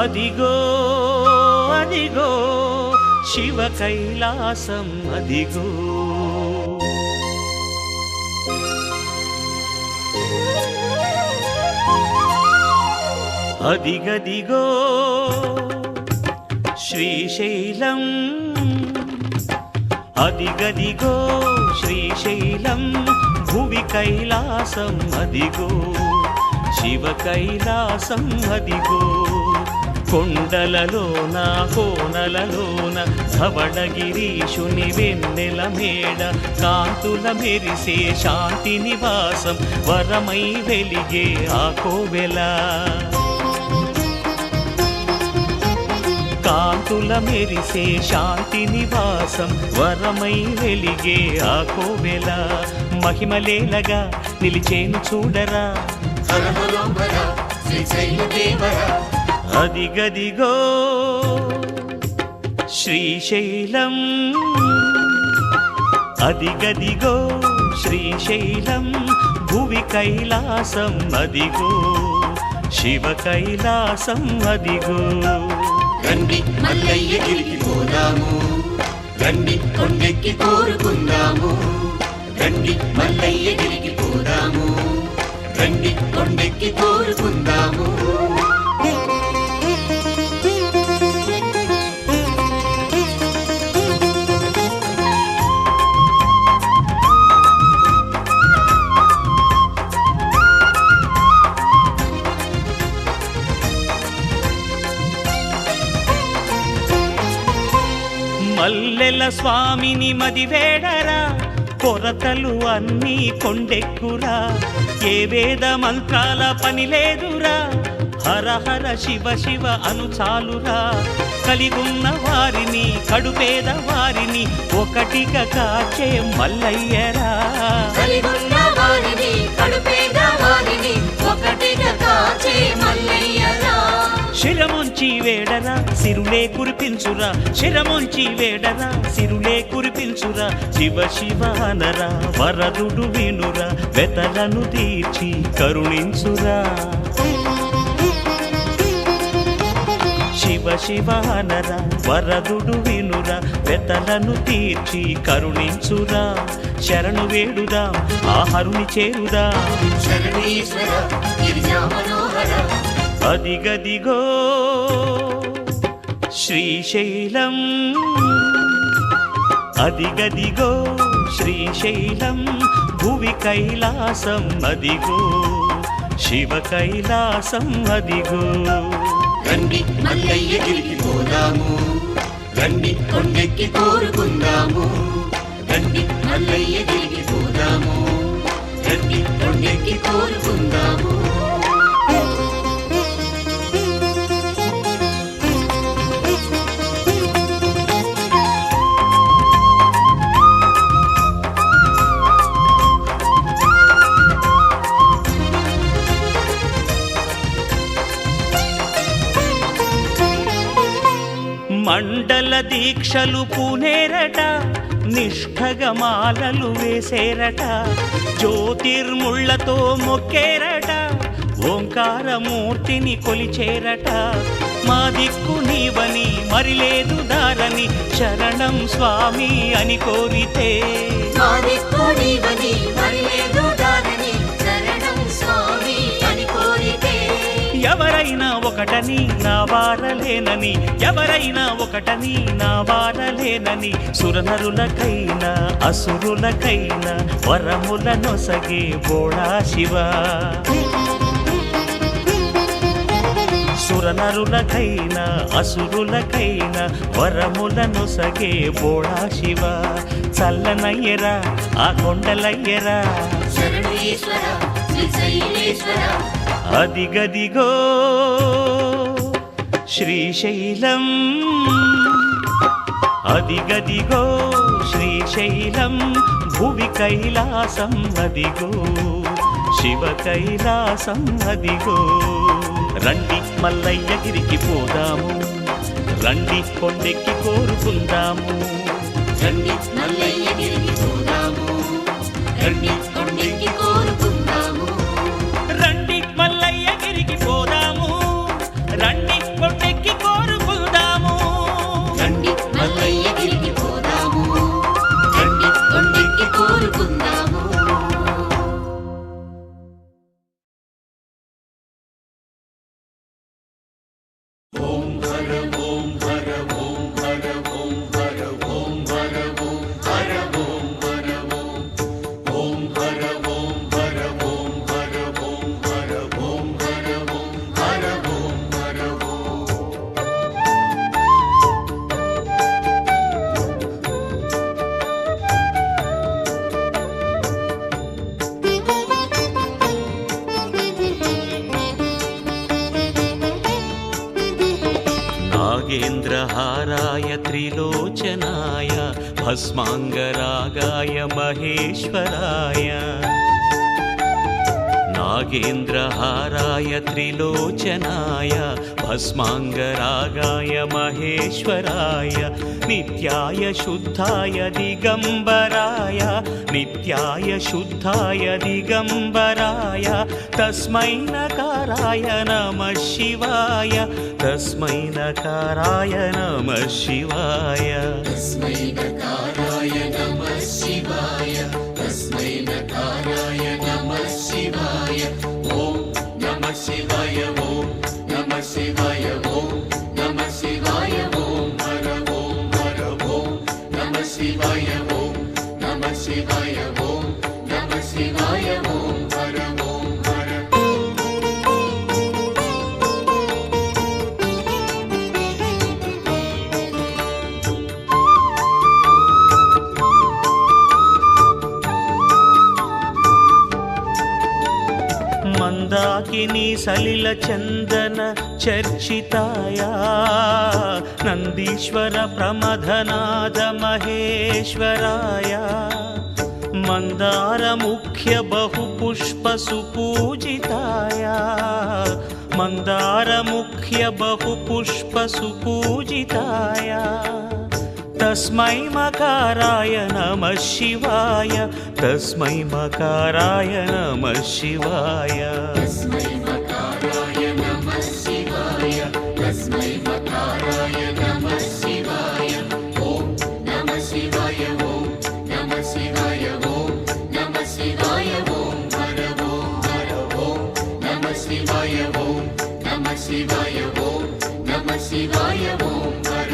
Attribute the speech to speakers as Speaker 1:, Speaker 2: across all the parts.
Speaker 1: అదిగో అదిగో శివ కైలాసం అదిగో. అదిగదిగో శ్రీశైలం, అదిగదిగో శ్రీశైలం, భువి కైలాసం అదిగో, శివ కైలాసం అదిగో. కొండలలోన కోనలలోన ధవళగిరీశుని వెన్నెల మేడ, కాంతుల మెరిసే శాంతి నివాసం, వరమై వెలిగే ఆ కోవెల. కాంతుల మెరిసే శాంతి నివాసం, వరమై వెలిగే ఆ కోవెల. మహిమలేలగా నిలిచేను చూడరా, అదిగదిగో శ్రీశైలం, అదిగదిగో శ్రీశైలం, భువి కైలాసం అదిగో, శివ కైలాసం అదిగో.
Speaker 2: రండి మల్లయ్యగిరికి పోదాము, రండి కొండెక్కి కోరుకుందాము, రండి మల్లయ్యగిరికి పోదాము, రండి కొండెక్కి కోరుకుందాము.
Speaker 1: మల్లెల స్వామిని మదివేడరా, కొరతలు అన్నీ కొండెక్కురా, ఏ వేద మంత్రాల పని లేదురా, హర హర శివ శివ అనుచాలురా. కలిగున్న వారిని కడుపేద వారిని ఒకటిగా కాచే మల్లయ్యరా,
Speaker 3: కలిగున్న వారిని కడుపేద వారిని ఒకటిగా కాచే మల్లయ్యరా.
Speaker 1: శిరముంచి వేడరా సిరులే కురిపించురా, శిరముంచి వేడరా సిరులే కురిపించురా, శివ శివ అనరా వరదుడు వినురా, వెతలను తీర్చి కరుణించురా. శివ శివ అనరా వరదుడు వినురా, వెతలను తీర్చి కరుణించురా. శరణు వేడుదా ఆ హరుని చేరుదా,
Speaker 2: శరణీశ్వర గిరిజా మనోహర,
Speaker 1: అదిగదిగో శ్రీశైలం, అదిగదిగో శ్రీశైలం, భువి కైలాసం అదిగో, శివ కైలాసం అదిగో.
Speaker 2: రండి మల్లయ్యగిరికి పోదాము, రండి కొండెక్కి కోరుకుందాము, రండి మల్లయ్యగిరికి పోదాము, రండి కొండెక్కి కోరుకుందాము.
Speaker 1: మండల దీక్షలు పూనేరట, నిష్ఠగమాలలు వేసేరట, జ్యోతిర్ముళ్లతో మొక్కేరట, ఓంకారమూర్తిని కొలిచేరట. మా దిక్కు నీవని మరిలేదు దారని, శరణం స్వామి అని కోరితే,
Speaker 3: మా దిక్కు నీవని మరిలేదు దారని, శరణం స్వామి అని కోరితే.
Speaker 1: ఎవరైనా ఒకటని నా వారలేనని, ఎవరైనా ఒకటని నా వారలేనని, సురనరులకైనా అసురులకైనా వరముల నొసగే బోళా శివ. సురనరులకైనా అసురులకైనా వరముల నొసగే బోళా శివ. చల్లనయ్యరా ఆ కొండలయ్యరా,
Speaker 3: శరణీశ్వర శ్రీశైలేశ్వర,
Speaker 1: అదిగదిగో శ్రీశైలం, అదిగదిగో శ్రీశైలం, భువి కైలాసం అదిగో, శివ కైలాసం అదిగో. రండి మల్లయ్యగిరికి పోదాము, రండి కొండెక్కి కోరుకుందాము,
Speaker 2: రండి మల్లయ్యగిరికి పోదాము, రండి కొండెక్కి కోరుకుందాము,
Speaker 1: రండి మల్లయ్యగిరికి పోదాము, రండి కొండెక్కి नागेन्द्रहाराय त्रिलोचनाय भस्माङ्गरागाय महेश्वराय नागेन्द्रहाराय त्रिलोचनाय भस्माङ्गरागाय महेश्वराय नित्याय शुद्धाय दिगम्बराय नित्याय शुद्धाय दिगम्बराय तस्मै नकाराय नमः शिवाय तस्मै नकाराय नमः शिवाय
Speaker 2: तस्मै नकाराय नमः शिवाय तस्मै नकाराय नमः शिवाय ॐ नमः शिवाय ॐ नमः शिवाय ॐ नमः शिवाय ॐ हर ॐ नमः शिवाय ॐ नमः शिवाय ॐ नमः शिवाय ॐ हर
Speaker 1: ಮಂದಾಕಿನಿ ಸಲಿಲ ಚಂದನ ಚರ್ಚಿತಾಯ ನಂದೀಶ್ವರ ಪ್ರಮಥನಾದ ಮಹೇಶ್ವರಾಯ ಮಂದಾರ ಮುಖ್ಯ ಬಹುಪುಷ್ಪ ಸುಪೂಜಿತಾಯ ಮಂದಾರ ಮುಖ್ಯ ಬಹುಪುಷ್ಪ ಸುಪೂಜಿತಾಯ तस्मै मकाराय नमः शिवाय तस्मै मकाराय नमः शिवाय
Speaker 2: तस्मै मकाराय नमः शिवाय तस्मै मकाराय नमः शिवाय ॐ नमः शिवाय ॐ नमः शिवाय ॐ नमः शिवाय ॐ हर ॐ नमः शिवाय ॐ नमः शिवाय ॐ नमः शिवाय ॐ हर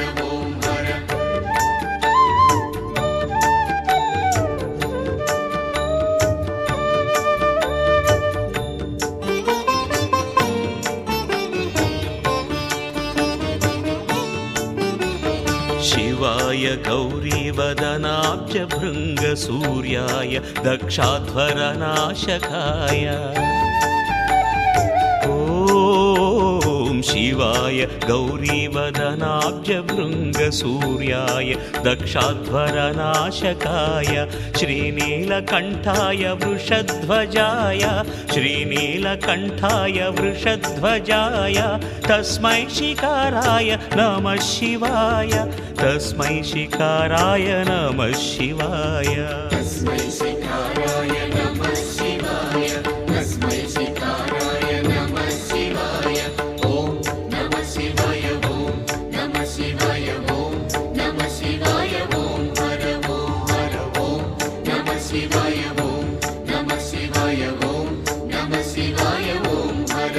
Speaker 1: शिवाय गौरीवदनाब्जभृङ्गसूर्याय दक्षाध्वरनाशकाय ॐ शिवाय गौरीवदनाब्जभृङ्गसूर्याय दक्षाध्वरनाशकाय श्रीनीलकण्ठाय वृषध्वजाय श्रीनीलकण्ठाय वृषध्वजाय तस्मै शिकाराय नमः शिवाय तस्मै शिकाराय नमः शिवाय
Speaker 2: तस्मै शिकाराय नमः शिवाय तस्मै शिकाराय नमः शिवाय ॐ नमः शिवाय ॐ नमः शिवाय ॐ नमः शिवाय ॐ हर ॐ नमः शिवाय ॐ नमः शिवाय ॐ नमः शिवाय ॐ हर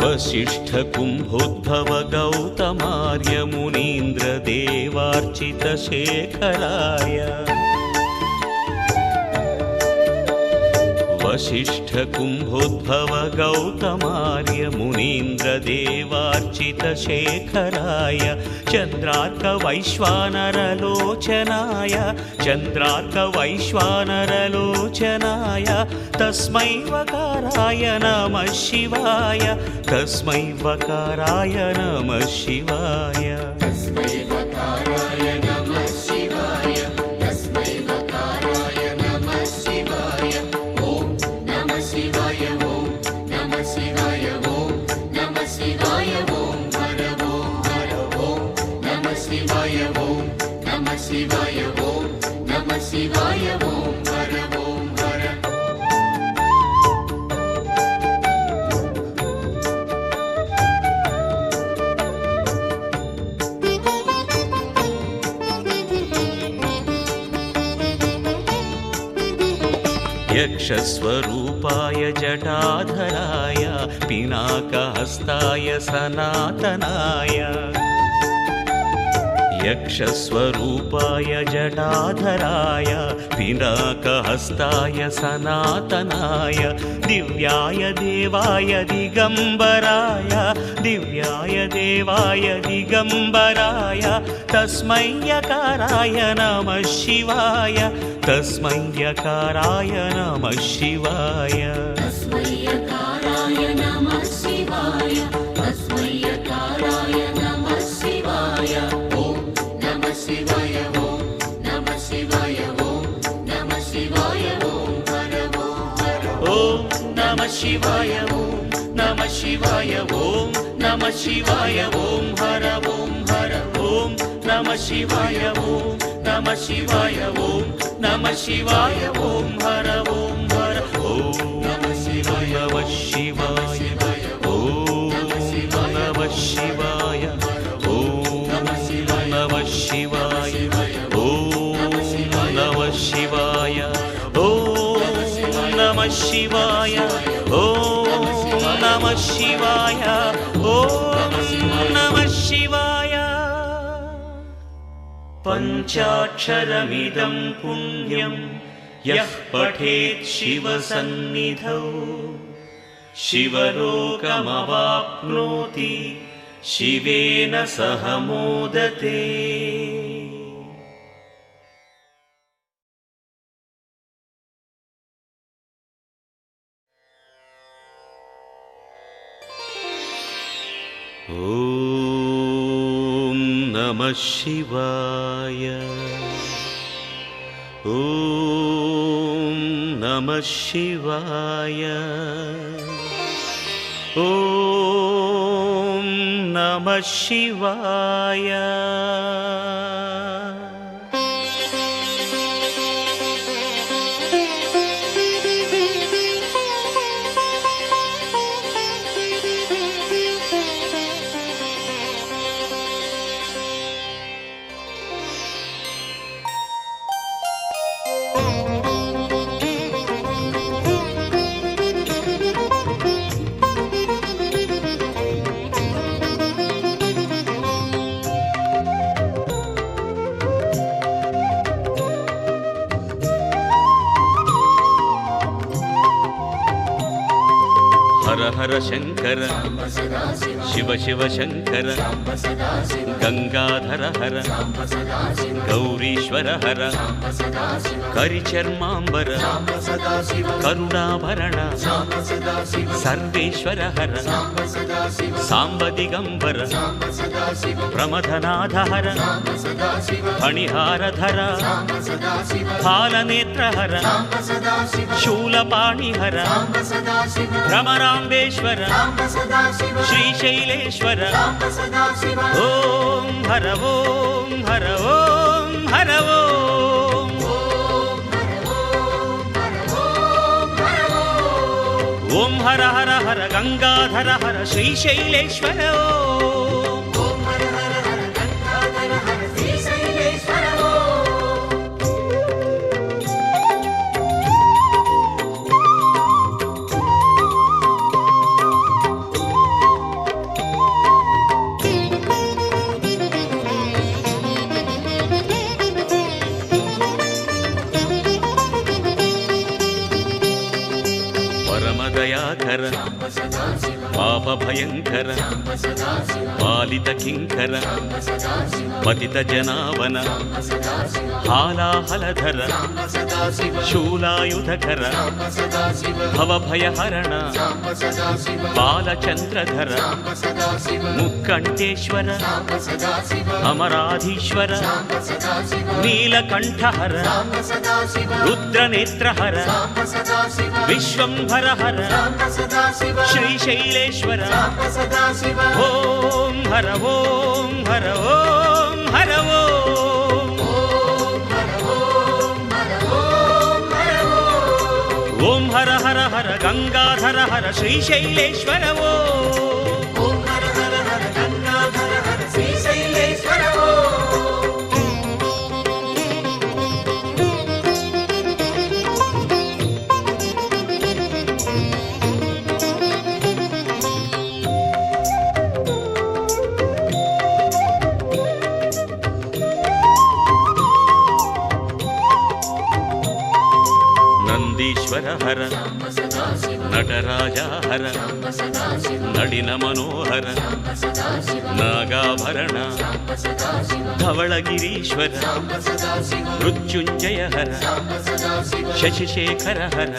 Speaker 1: वसिष्ठ कुम्भोद्भव गौतमार्य मुनीन्द्र देवार्चित शेखराय वसिष्ठ कुम्भोद्भव गौतमार्य मुनीन्द्र देवार्चित शेखराय चन्द्रार्क वैश्वानरलोचनाय चन्द्रार्क वैश्वानरलोचनाय तस्मै वकाराय नमः शिवाय तस्मै वकाराय नमः शिवाय
Speaker 2: तस्मै वकाराय नमः शिवाय तस्मै वकाराय नमः शिवाय ॐ नमः शिवाय ॐ नमः शिवाय ॐ नमः शिवाय ॐ हर ॐ नमः शिवाय ॐ नमः शिवाय ॐ नमः शिवाय ॐ हर
Speaker 1: यक्षस्वरूपाय जटाधराय पिनाकहस्ताय सनातनाय यक्षस्वरूपाय जटाधराय पिनाकहस्ताय सनातनाय दिव्याय देवाय दिगम्बराय दिगम्बराय तस्मै यकाराय नमः शिवाय तस्मै यकाराय नमः शिवाय
Speaker 3: तस्मै यकाराय नमः शिवाय तस्मै यकाराय नमः शिवाय ॐ नमः शिवाय ॐ नमः शिवाय ॐ नमः शिवाय ॐ हर
Speaker 1: ॐ नमः शिवाय ॐ नमः शिवाय ॐ नमः शिवाय ॐ हर ॐ नमः शिवाय ॐ नमः शिवाय ॐ नमः शिवाय ॐ हर ॐ नमः शिवाय नमः शिवाय ॐ नमः शिवाय ॐ नमः शिवाय ॐ नमः शिवाय ॐ नमः शिवाय ॐ नमः शिवाय ॐ नमः शिवाय पञ्चाक्षरमिदं पुण्यं यः पठेत् शिवसन्निधौ शिवलोकमवाप्नोति शिवेन सह मोदते ॐ नमः शिवाय ॐ नमः शिवाय ॐ नमः शिवाय हर हर शंकर शिव शिव शंकर गंगाधर हर गौरीश्वर हर करिचर्मांबर करुणाभरण सर्वेश्वर हर सांब दिगंबर प्रमथनाथ हर फणिहारधर फालनेत्र हर शूलपाणि हर भ्रमराम्बेश्वर श्रीशैलेश्वर ओम हर ओम हर ओम हर ओम ओम हर हर हर गंगाधर हर श्रीशैलेश्वर ओम हर हर हर गंगाधर हर श्रीशैलेश्वर दयाकर पाप भयंकर पालित किंकर पतित जनावन हालाहलधर शूलायुधकर भवभयहरण बालचंद्रधर मुक्कंटेश्वर अमराधीश्वर नीलकंठहर रुद्रनेत्रहर विश्वंभरहर श्रीशैलेश्वर ओम हर ओम हर ओम हर ओम हर हर हर गंगाधर हर श्रीशैलेश्वर ओम हर हर हर गंगाधर हर श्रीशैलेश्वर ನಂದೀಶ್ವರ ಹರ ನಟರಾಜ ಹರ ನಳಿನ ಮನೋಹರ ನಾಗಾಭರಣ ಧವಳಗಿರೀಶ್ವರ ಮೃತ್ಯುಂಜಯ ಹರ ಶಶಿಶೇಖರ ಹರ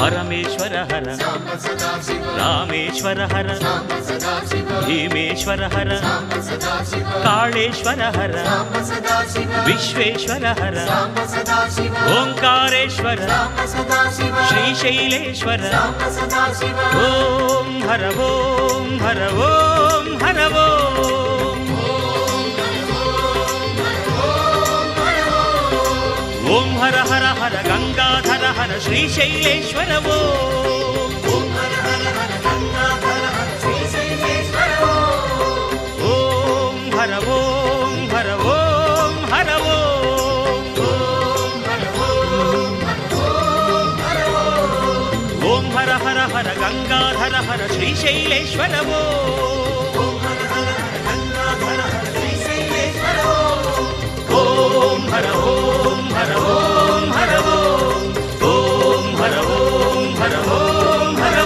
Speaker 1: ಪರಮೇಶ್ವರ ಹರ ರಾಮೇಶ್ವರ ಹರ ಭೀಮೇಶ್ವರ ಹರ ಕಾಳೇಶ್ವರ ಹರ ವಿಶ್ವೇಶ್ವರ ಹರ ಓಂಕಾರೇಶ್ವರ ಶ್ರೀಶೈಲೇಶ್ವರ ಓಂ ಹರ ಓಂ ಹರ ಓಂ ಹರ ಓಂ ಹರ ಹರ ಹರ ಗಂಗಾಧರ ಹರ ಶ್ರೀಶೈಲೇಶ್ವರ ಓಂ ಹರ ಹರ ಹರ ಗಂಗಾಧರ ಹರ ಶ್ರೀಶೈಲೇಶ್ವರ ಓಂ ಹರ ಓಂ ಹರ ಓಂ ಹರ ಓಂ ಹರ ಹರ ಹರ ಗಂಗಾಧರ ಹರ ಶ್ರೀಶೈಲೇಶ್ವರ ಓಂ ಹರ ಹರ ಹರ ಗಂಗಾಧರ ಹರ ಶ್ರೀಶೈಲೇಶ್ವರ ಓಂ ಹರ ಓಂ ಹರ ಓಂ ಹರ ಓಂ ಹರ ಓಂ ಹರ ಓಂ ಹರ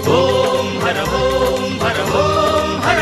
Speaker 1: ಓಂ ಹರ ಓಂ ಹರ ಓಂ ಹರ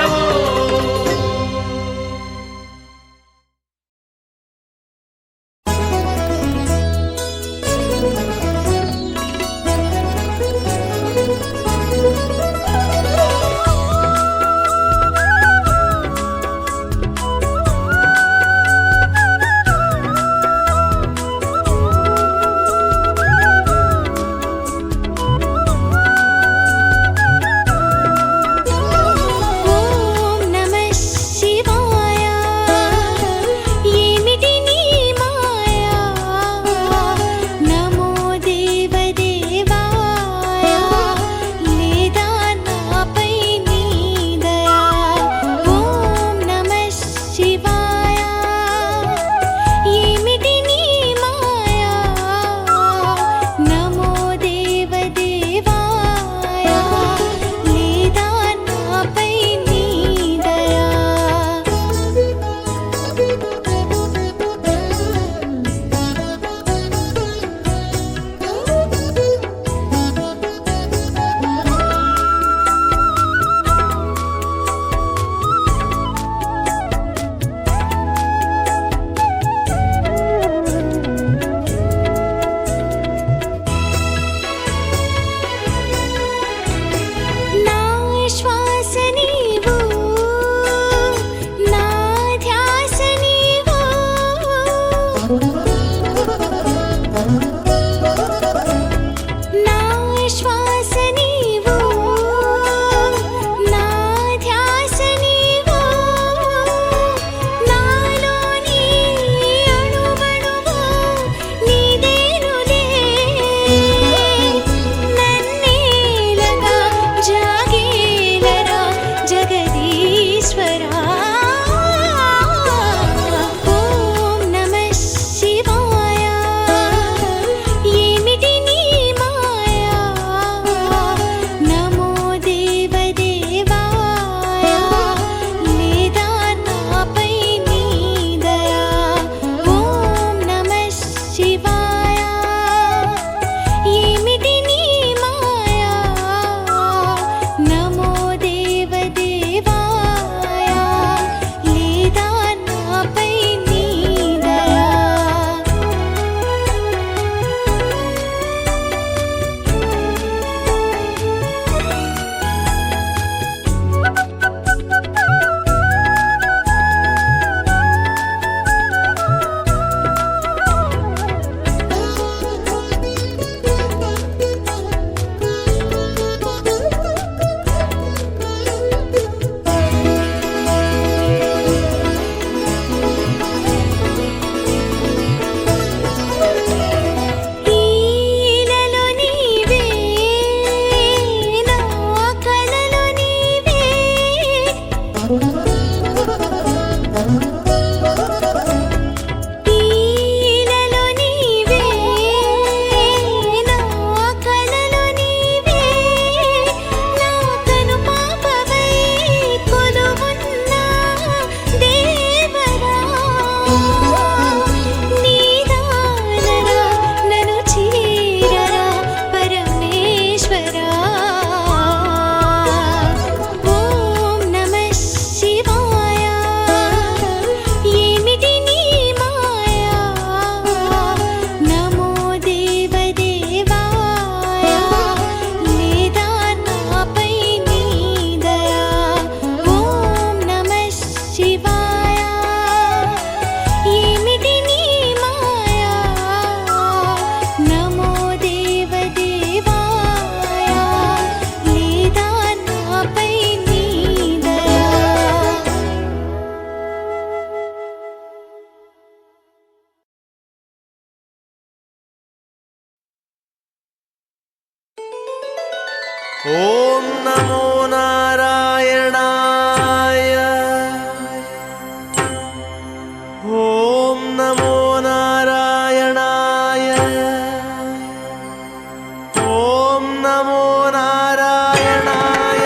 Speaker 1: ಓಂ ನಮೋ ನಾರಾಯಣಾಯ. ಓಂ ನಮೋ ನಾರಾಯಣಾಯ. ಓಂ ನಮೋ ನಾರಾಯಣಾಯ.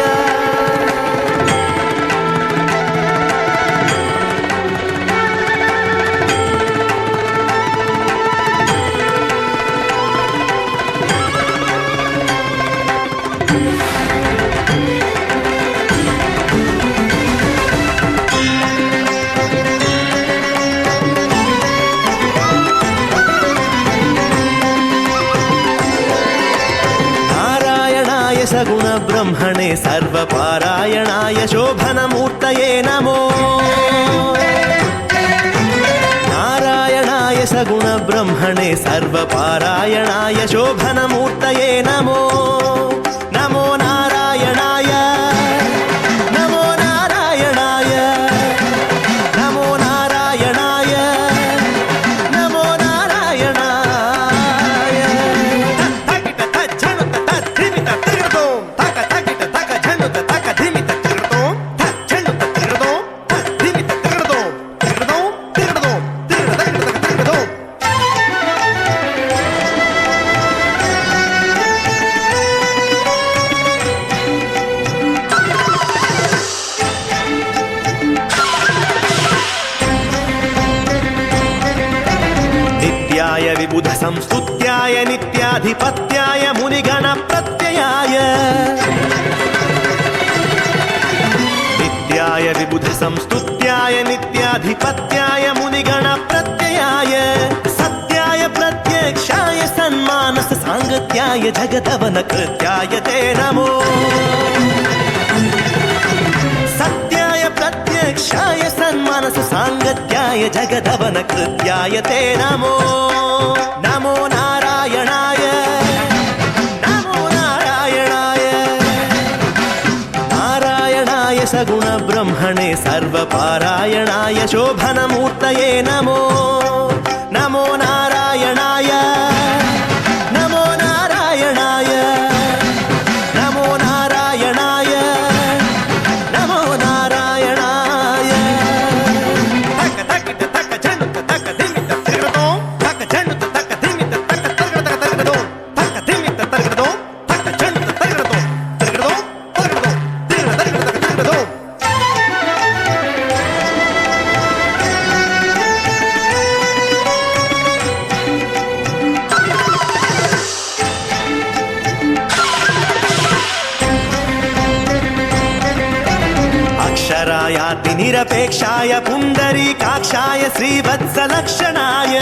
Speaker 1: ಸಗುಣ ಬ್ರಹ್ಮಣೆ ಸರ್ವಪಾರಾಯಣಾಯ ಶೋಭನಮೂರ್ತಯೇ ನಮೋ. ನಾರಾಯಣಾಯ ಸಗುಣ ಬ್ರಹ್ಮಣೆ ಸರ್ವಪಾರಾಯಣಾಯ ಶೋಭನಮೂರ್ತಯೇ ನಮೋ. ನಮೋ ನಾರಾಯಣಾಯ. ನಮೋ ನಾರಾಯಣಾಯ. ನಮೋ ನಾರಾಯಣಾಯ. ನಮೋ ನಾರಾಯಣಾಯ. ನಿತ್ಯಾಯ ವಿಬುಧ ಸಂಸ್ತುತ್ಯಾಯ ನಿತ್ಯಾಧಿಪತ್ಯಾಯ ಮುನಿಗಣ ಪ್ರತ್ಯಯಾಯ. ನಿತ್ಯಾಯ ವಿಬುಧ ಸಂಸ್ತುತ್ಯಾಯ ನಿತ್ಯಾಧಿಪತ್ಯಾಯ ಮುನಿಗಣ ಪ್ರತ್ಯಯಾಯ ಸತ್ಯಾಯ ಪ್ರತ್ಯಕ್ಷಾಯ ಸನ್ಮಾನಸ ಸಾಂಗತ್ಯಾಯ ಜಗದವನ ಕೃತ್ಯಾಯ ತೇ ನಮೋ. ಸತ್ಯಾಯ ಪ್ರತ್ಯಕ್ಷಾಯ ಸನ್ಮಾನಸ ಸಾಂಗತ್ಯಾಯ ಜಗದವನ ಕೃತ್ಯಾಯ ತೇ ನಮೋ. ನಮೋ ನಾರಾಯಣಾಯ. ನಮೋ ನಾರಾಯಣಾಯ. ನಾರಾಯಣಾಯ ಸಗುಣ ಬ್ರಹ್ಮಣೆ ಸರ್ವಪಾರಾಯಣಾಯ ಶೋಭನಮೂರ್ತಯೇ ನಮೋ. ನಮೋ ನಾರಾಯಣಾಯ. ನಮೋ ನಾರಾಯಣಾಯ. ನಮೋ ನಾರಾಯಣಾಯ. ನಮೋ ನಾರಾಯಣಾಯ. ತಕ್ಕ ತಕ್ಕಿಟ ತಕ್ಕ ಜನುತ ತಕ್ಕ ಧಿಮಿತ ತಿರುಗದೋ ತಕ್ಕ ಜನುತ ತಕ್ಕ ಧಿಮಿತ ತಕ್ಕ ತರಗದ ತರಗದೋ ತಕ್ಕ ಧಿಮಿತ ತರಗದೋ ತಕ್ಕ ಜನುತ ತರಗದೋ ತರಗದೋ ತರಗದೋ ತಿರುಗದ ತರಗದೋ. अक्षरायाति निरपेक्षाय पुण्डरीकाक्षाय श्रीवत्सलक्षणाय.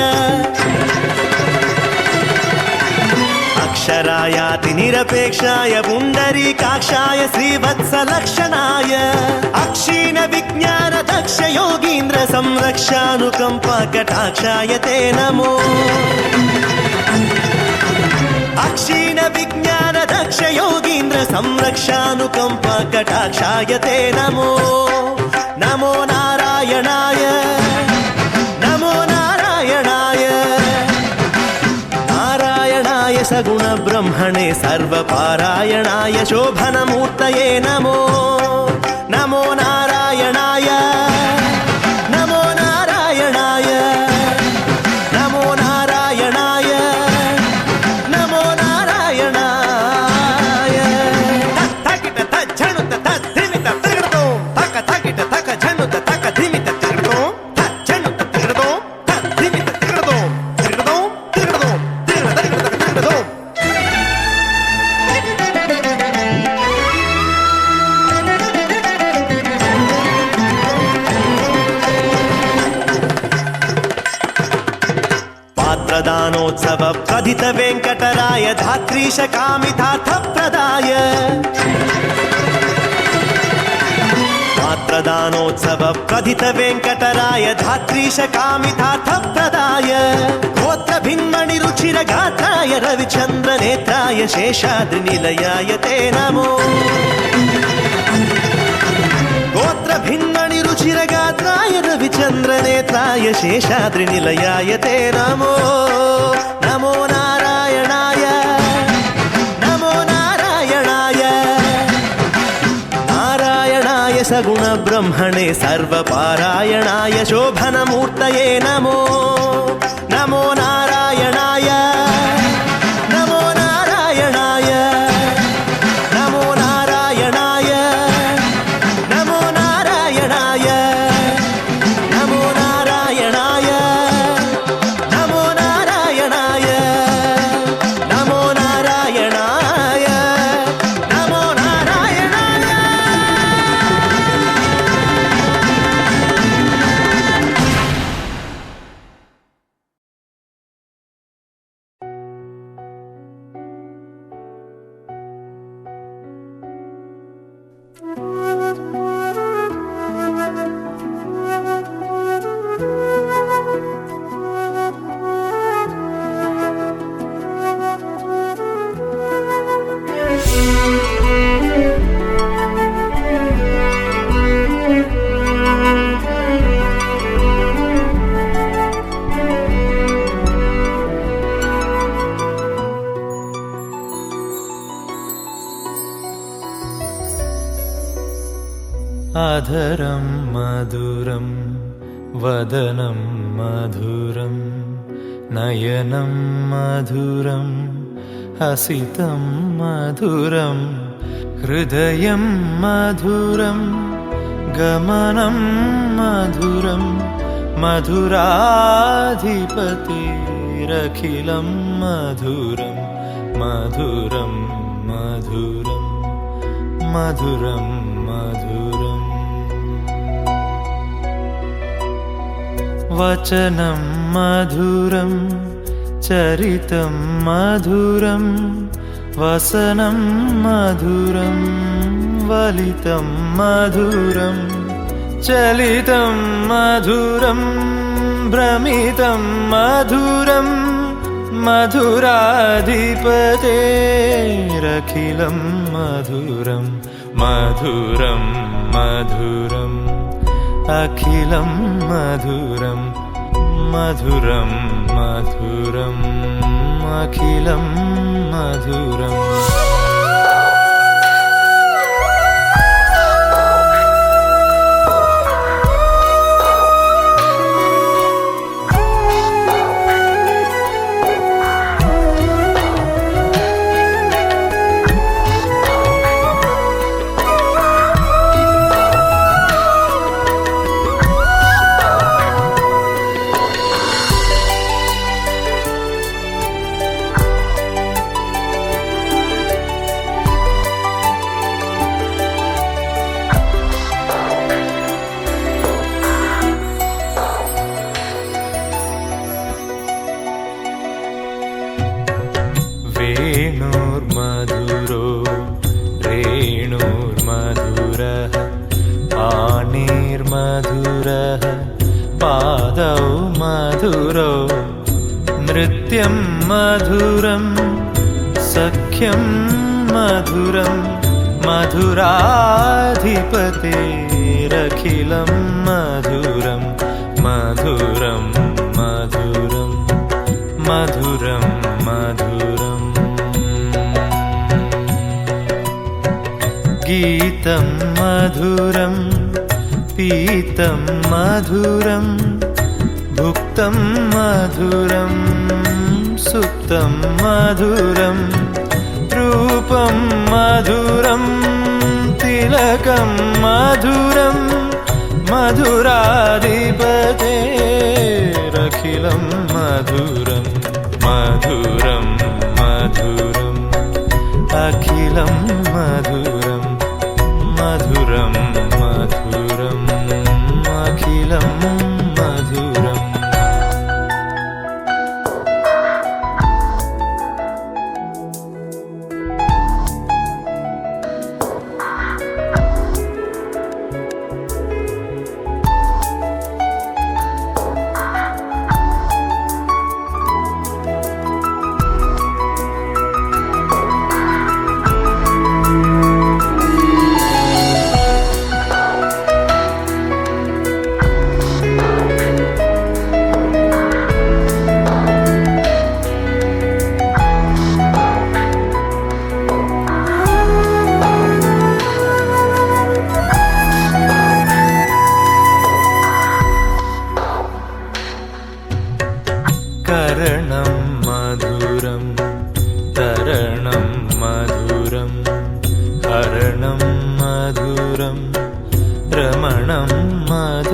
Speaker 1: अक्षरायाति निरपेक्षाय पुण्डरीकाक्षाय श्रीवत्सलक्षणाय अक्षीण विज्ञान दक्ष योगीन्द्र संरक्षानुकंपा कटाक्षाय ते नमो. अक्षीण विज्ञान दक्ष योगीन्द्र संरक्षानुकंपा कटाक्षाय ते नमो. नमो नारायणाय. नमो नारायणाय. नारायणाय सगुण ब्रह्मणे सर्वपारायणाय शोभनमूर्तये नमो. नमो नारायणाय. नमो नारायणाय. नमो नारायणाय. नमो नारायणाय. तकिट तज्झनुत तद्धिमित तिरुगदो तक तकिट तक झनुत तक धिमित तिरुगदो तज्झनुत तिरुगदो तद्धिमित तिरुगदो तिरुगदो तिरुगदो तिरुगदो. पात्रदानोत्सव प्रथित वेंकटराय धात्रीश कामितार्थ प्रदाय. पात्रदानोत्सव प्रथित वेंकटराय धात्रीश कामितार्थ प्रदाय. गोत्र भिन्मणि रुचिर गात्राय रविचंद्र नेत्राय शेषाद्रि निलयाय ते नमो. गोत्र भिन्मणि रुचिर गात्राय रविचंद्र नेत्राय शेषाद्रि निलयाय ते नमो. नमो नारायणाय. नमो नारायणाय. सगुणब्रह्मणे सर्वपारायणाय शोभनमूर्तये नमो नमो नारायणाय नमो नारायणाय नमो नारायणाय नमो नारायणाय नमो नारायणाय नमो नारायणाय नमो नारायणाय नमो नारायणाय.
Speaker 4: अधरं मधुरं वदनं मधुरं नयनं मधुरं हसितं मधुरं हृदयं मधुरं गमनं मधुरं मधुराधिपतिरखिलं मधुरं मधुरं मधुरं मधुरं मधुरम् वचनं मधुरं चरितं मधुरं वसनं मधुरं वलितं मधुरं चलितं मधुरं भ्रमितं मधुरं मधुराधिपतेरखिलं मधुरं मधुरं मधुरम् अखिलं मधुरं मधुरं मधुरम् अखिलं मधुरम्. वेणुर्मधुरो रेणुर्मधुरः पाणिर्मधुरः पादौ मधुरौ नृत्यं मधुरं सख्यं मधुरं मधुराधिपतेरखिलं मधुरं मधुरं मधुरं मधुरं मधुरम् गीतं मधुरं पीतं मधुरं भुक्तं मधुरं सुप्तं मधुरं रूपं मधुरं तिलकं मधुरं मधुराधिपतेरखिलं मधुरं मधुरं मधुरम् अखिलं मधुरं मधुरं मधुरम् अखिलं मधुरम्.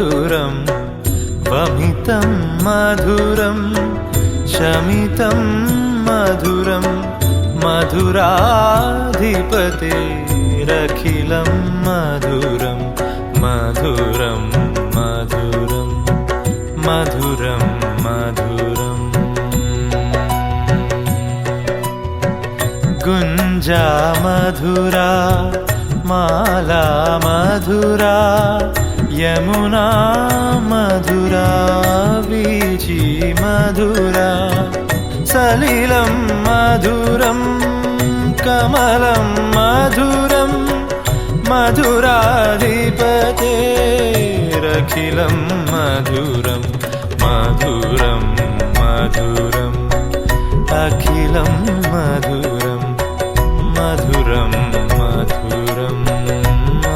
Speaker 4: మధురం వమితం మధురం శమితం మధురం మధురాధిపతిరఖిలం మధురం మధురం మధురం మధురం మధురం గుంజా మధురా మాలా మధురా యమునా మధురా వీచి మధురా సలిలం మధురం కమలం మధురం మధురాధిపతిరఖిలం మధురం మధురం మధురం అఖిలం మధురం మధురం మధురం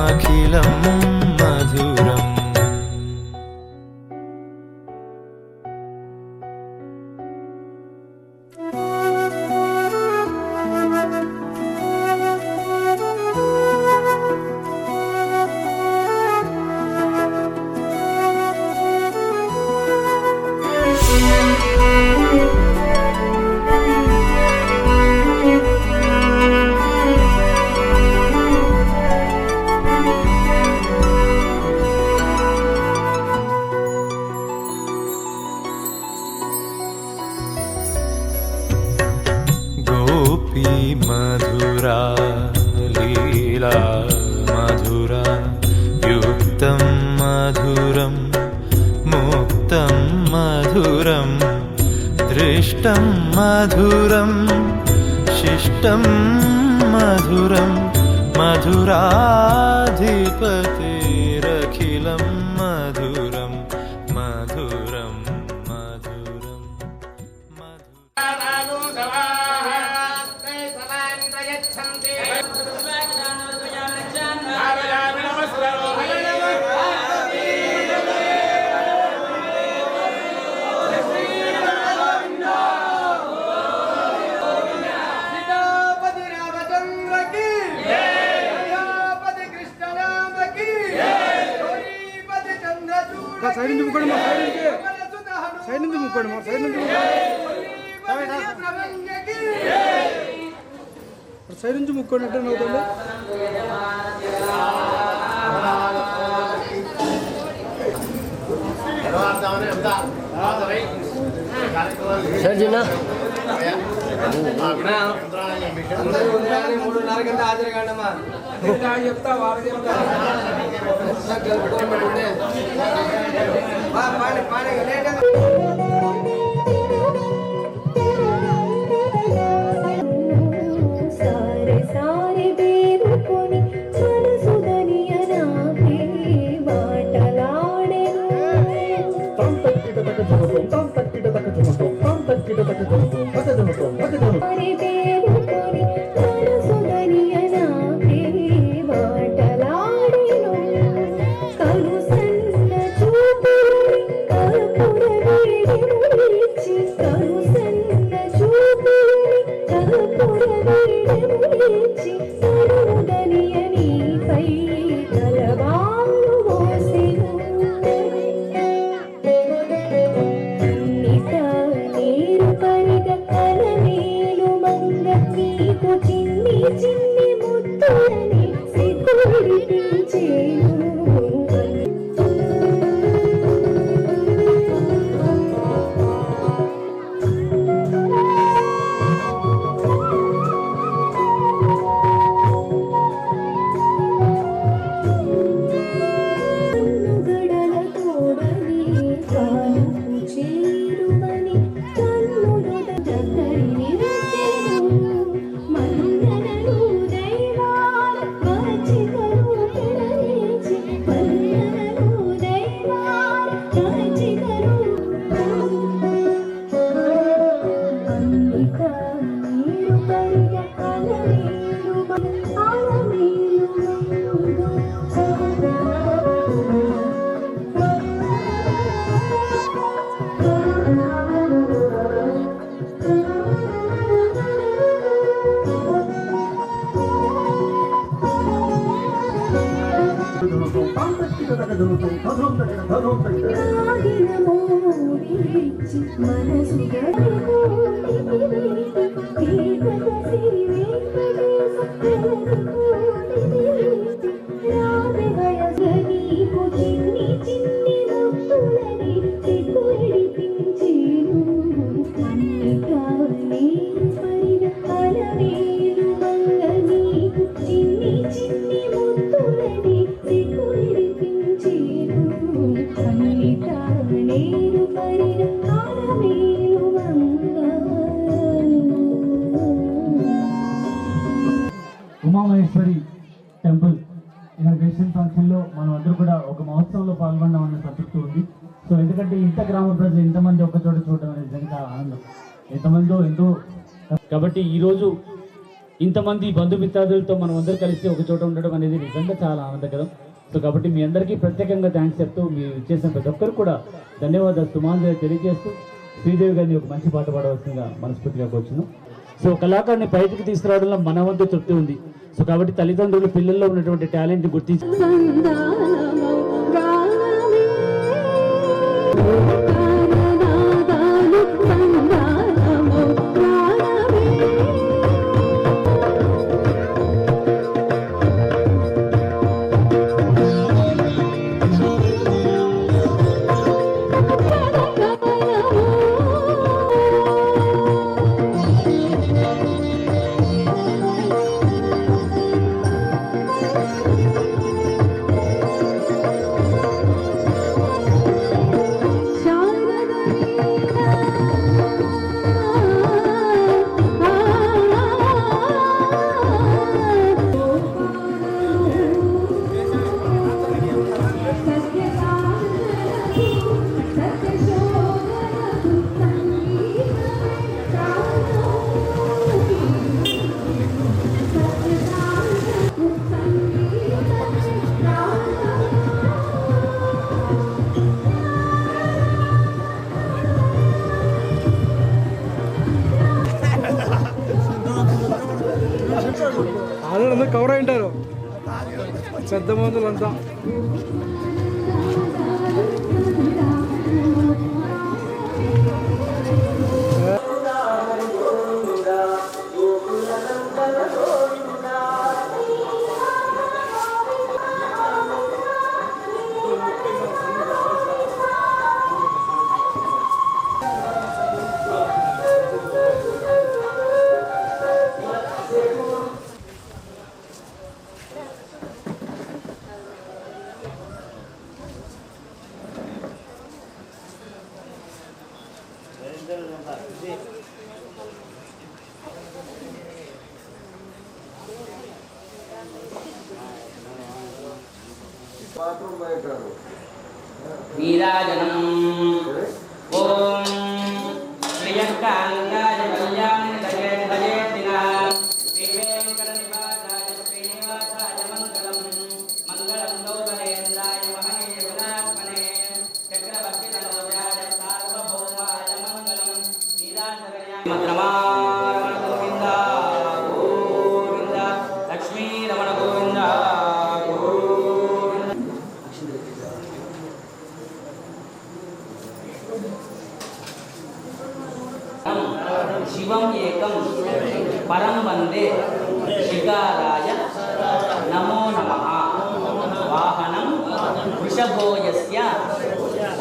Speaker 4: అఖిలం మధురం మధురా లీలా మధురా యుక్తం మధురం ముక్తం మధురం దృష్టం మధురం శిష్టం మధురం మధురాధిపతిరఖిలం మధురం మధురం మధురం
Speaker 5: సైడ్ నుంచి ముక్కోండి మా సైడ్ నుంచి ముక్కోండి మా సైడ్ నుంచి సైడ్ నుంచి ముక్కోండి అంటే నవ్వుతుంది
Speaker 6: సార్ చిన్న
Speaker 5: 3:30 గంట హాజరు కాండమ్మా చెప్తా వాళ్ళు చెప్తా
Speaker 3: సారే సారే బేరుకొని సరసుదనియ నాకే మాటలాడెను సారే బేరుకొని సరసుదనియ నాకే మాటలాడెను కను సన్న చూపుని కర్పూర వేడిములిచి కను సన్న చూపుని కర్పూర వేడిములిచి సరుదనియ నీపై తలవాలు మోసెను నిత నీరు పరిగ కలమేలు మంగ నీకు చిన్ని చిన్ని ముద్దులని సిగ్గుడిపించేను ఆగిన మోడిచి మనసు చిన్ని చిన్ని ముత్తులని సిగ్గుడిపించేను కన్నికాని పరిగ అలవేలు మంగ నీకు చిన్ని చిన్ని ముత్తులని సిగ్గుడిపించేను కన్నికానేరు పరిగ అలవేలు మంగ.
Speaker 7: ఉమామహేశ్వరి టెంపుల్ ఇనాగ్రేషన్ ఫంక్షన్లో మనం అందరూ కూడా ఒక మహోత్సవంలో పాల్గొన్నామన్న సంతృప్తి ఉంది. సో ఎందుకంటే ఇంత గ్రామ ప్రజలు ఇంతమంది ఒక చోట చూడడం అనేది నిజంగా ఆనందం. ఎంతమందో ఎంతో కాబట్టి ఈరోజు ఇంతమంది బంధుమిత్రాదులతో మనం అందరూ కలిసి ఒక చోట ఉండడం అనేది నిజంగా చాలా ఆనందకరం. సో కాబట్టి మీ అందరికీ ప్రత్యేకంగా థ్యాంక్స్ చెప్తూ మీరు చేసిన ప్రతి ఒక్కరు కూడా ధన్యవాదాలు సుమాంజలి తెలియజేస్తూ శ్రీదేవి గారిని ఒక మంచి పాట పాడవలసిందిగా మనస్ఫూర్తిగా కోరుచున్నాం. సో కళాకారుని బయటకు తీసుకురావడంలో మన వంతు తృప్తి ఉంది. సో కాబట్టి తల్లిదండ్రులు పిల్లల్లో ఉన్నటువంటి టాలెంట్ గుర్తించి
Speaker 5: అందరూ కవర్ అయి ఉంటారు పెద్ద మందులంతా.
Speaker 8: नीराजनम् ओम प्रियंकांगाय कल्याणदये दयेतिना श्रीवेंकटनिवासाय श्रीनिवासाय मंगलम मंगलम लोकनेन्द्राय महनीय गुणात्मने चक्रवर्तितनोजाय सार्वभौमाय मंगलम नीराजनया मद्रमारमण गोविंद गोविंद लक्ष्मी रमण गोविंद शिवं एकं परं वन्दे शिकाराय नमो नमः वाहनं वृषभो यस्य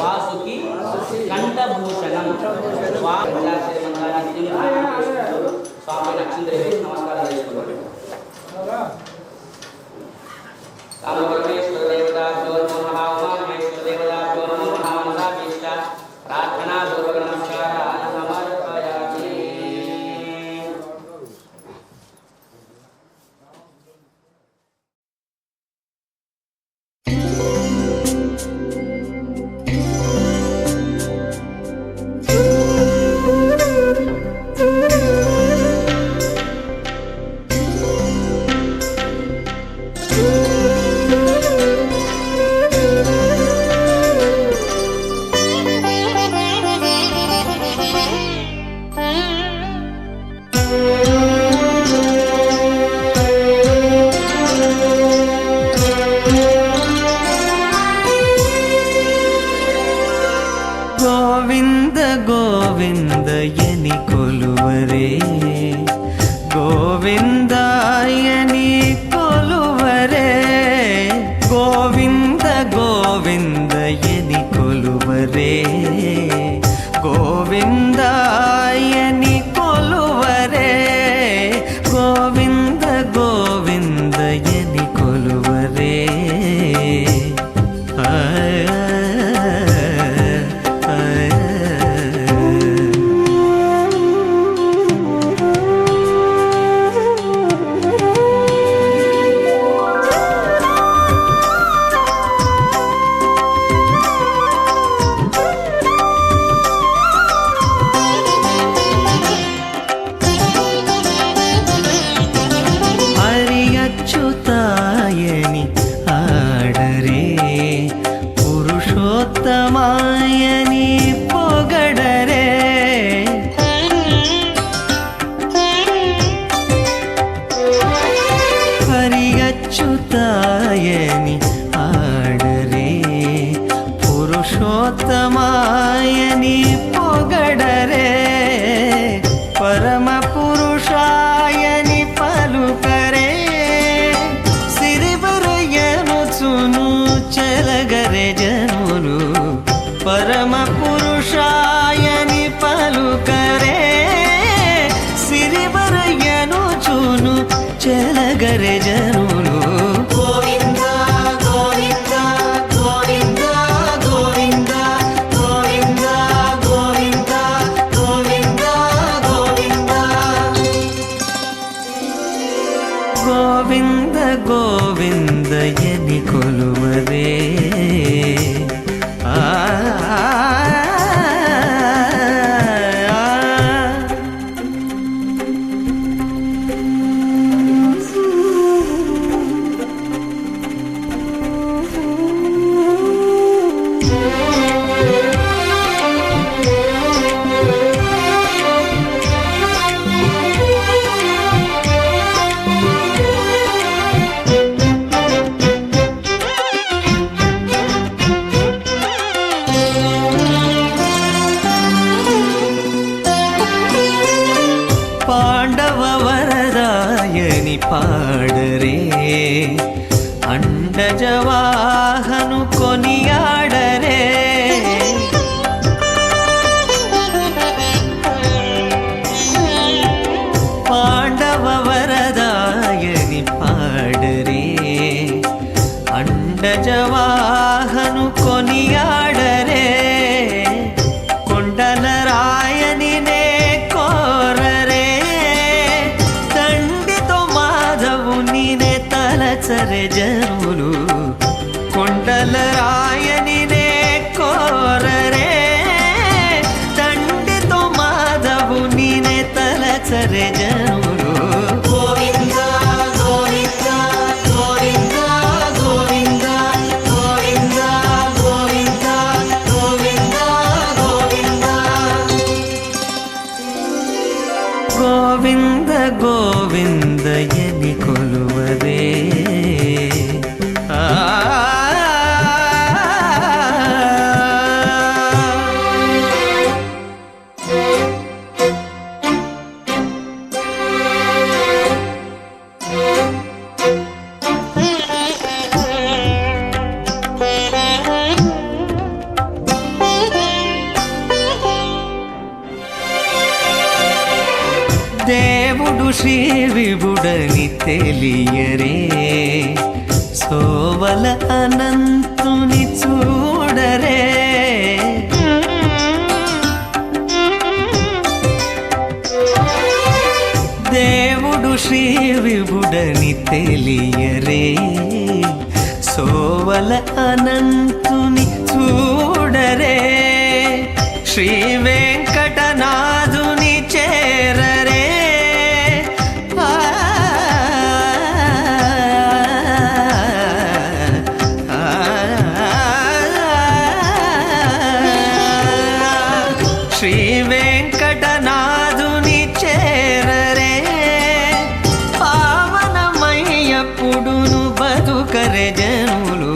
Speaker 8: वासुकी कंठभूषणं स्वामी नक्षत्रे नमस्कार कामपरमेश्वर देवताभ्यो नमः उमामहेश्वर देवताभ्यो नमः मनसाभीष्ट प्रार्थना पूर्वक नमस्काराः समर्पयामि।
Speaker 9: పురుషోత్తమాయని ఆడరే పురుషోత్తమాయని పొగడరే పరమ పురుషాయని పలుకరే సిరివరయనుచును చెలగరే జనులు పరమ పురుషాయని పలుకరే సిరివరయనుచును చెలగరే జనులు గోవింద గోవింద గోవింద గోవింద గోవింద గోవింద గోవింద గోవింద గోవింద ఎని కొలువరే పాండవ వరదాయని పాడరే అండజవాహను కొనియాడరే పాండవ వరదాయని పాడరే అండజవాహను కొనియాడరే కొండల రాయని నే కోరరే తండ్రితో మాధవుని నే తలచరే జనులు కొండల రాయని నే కోరరే తండ్రితో మాధవుని నే తలచరే జనులు గోవింద గోవింద గోవింద గోవింద గోవింద గోవింద గోవింద గోవింద గోవింద ఎని కొలువరే దేవుడు శ్రీ విభుడని తెలియరే సోవల అనంతుని చూడరే దేవుడు శ్రీ విభుడని తెలియరే సోవల అనంతుని చూడరే శ్రీ వెంకటనాథుని చేరరే శ్రీ వెంకటనాథుని చేరరే పావనమయ్యప్పుడును బతుకరే జనులు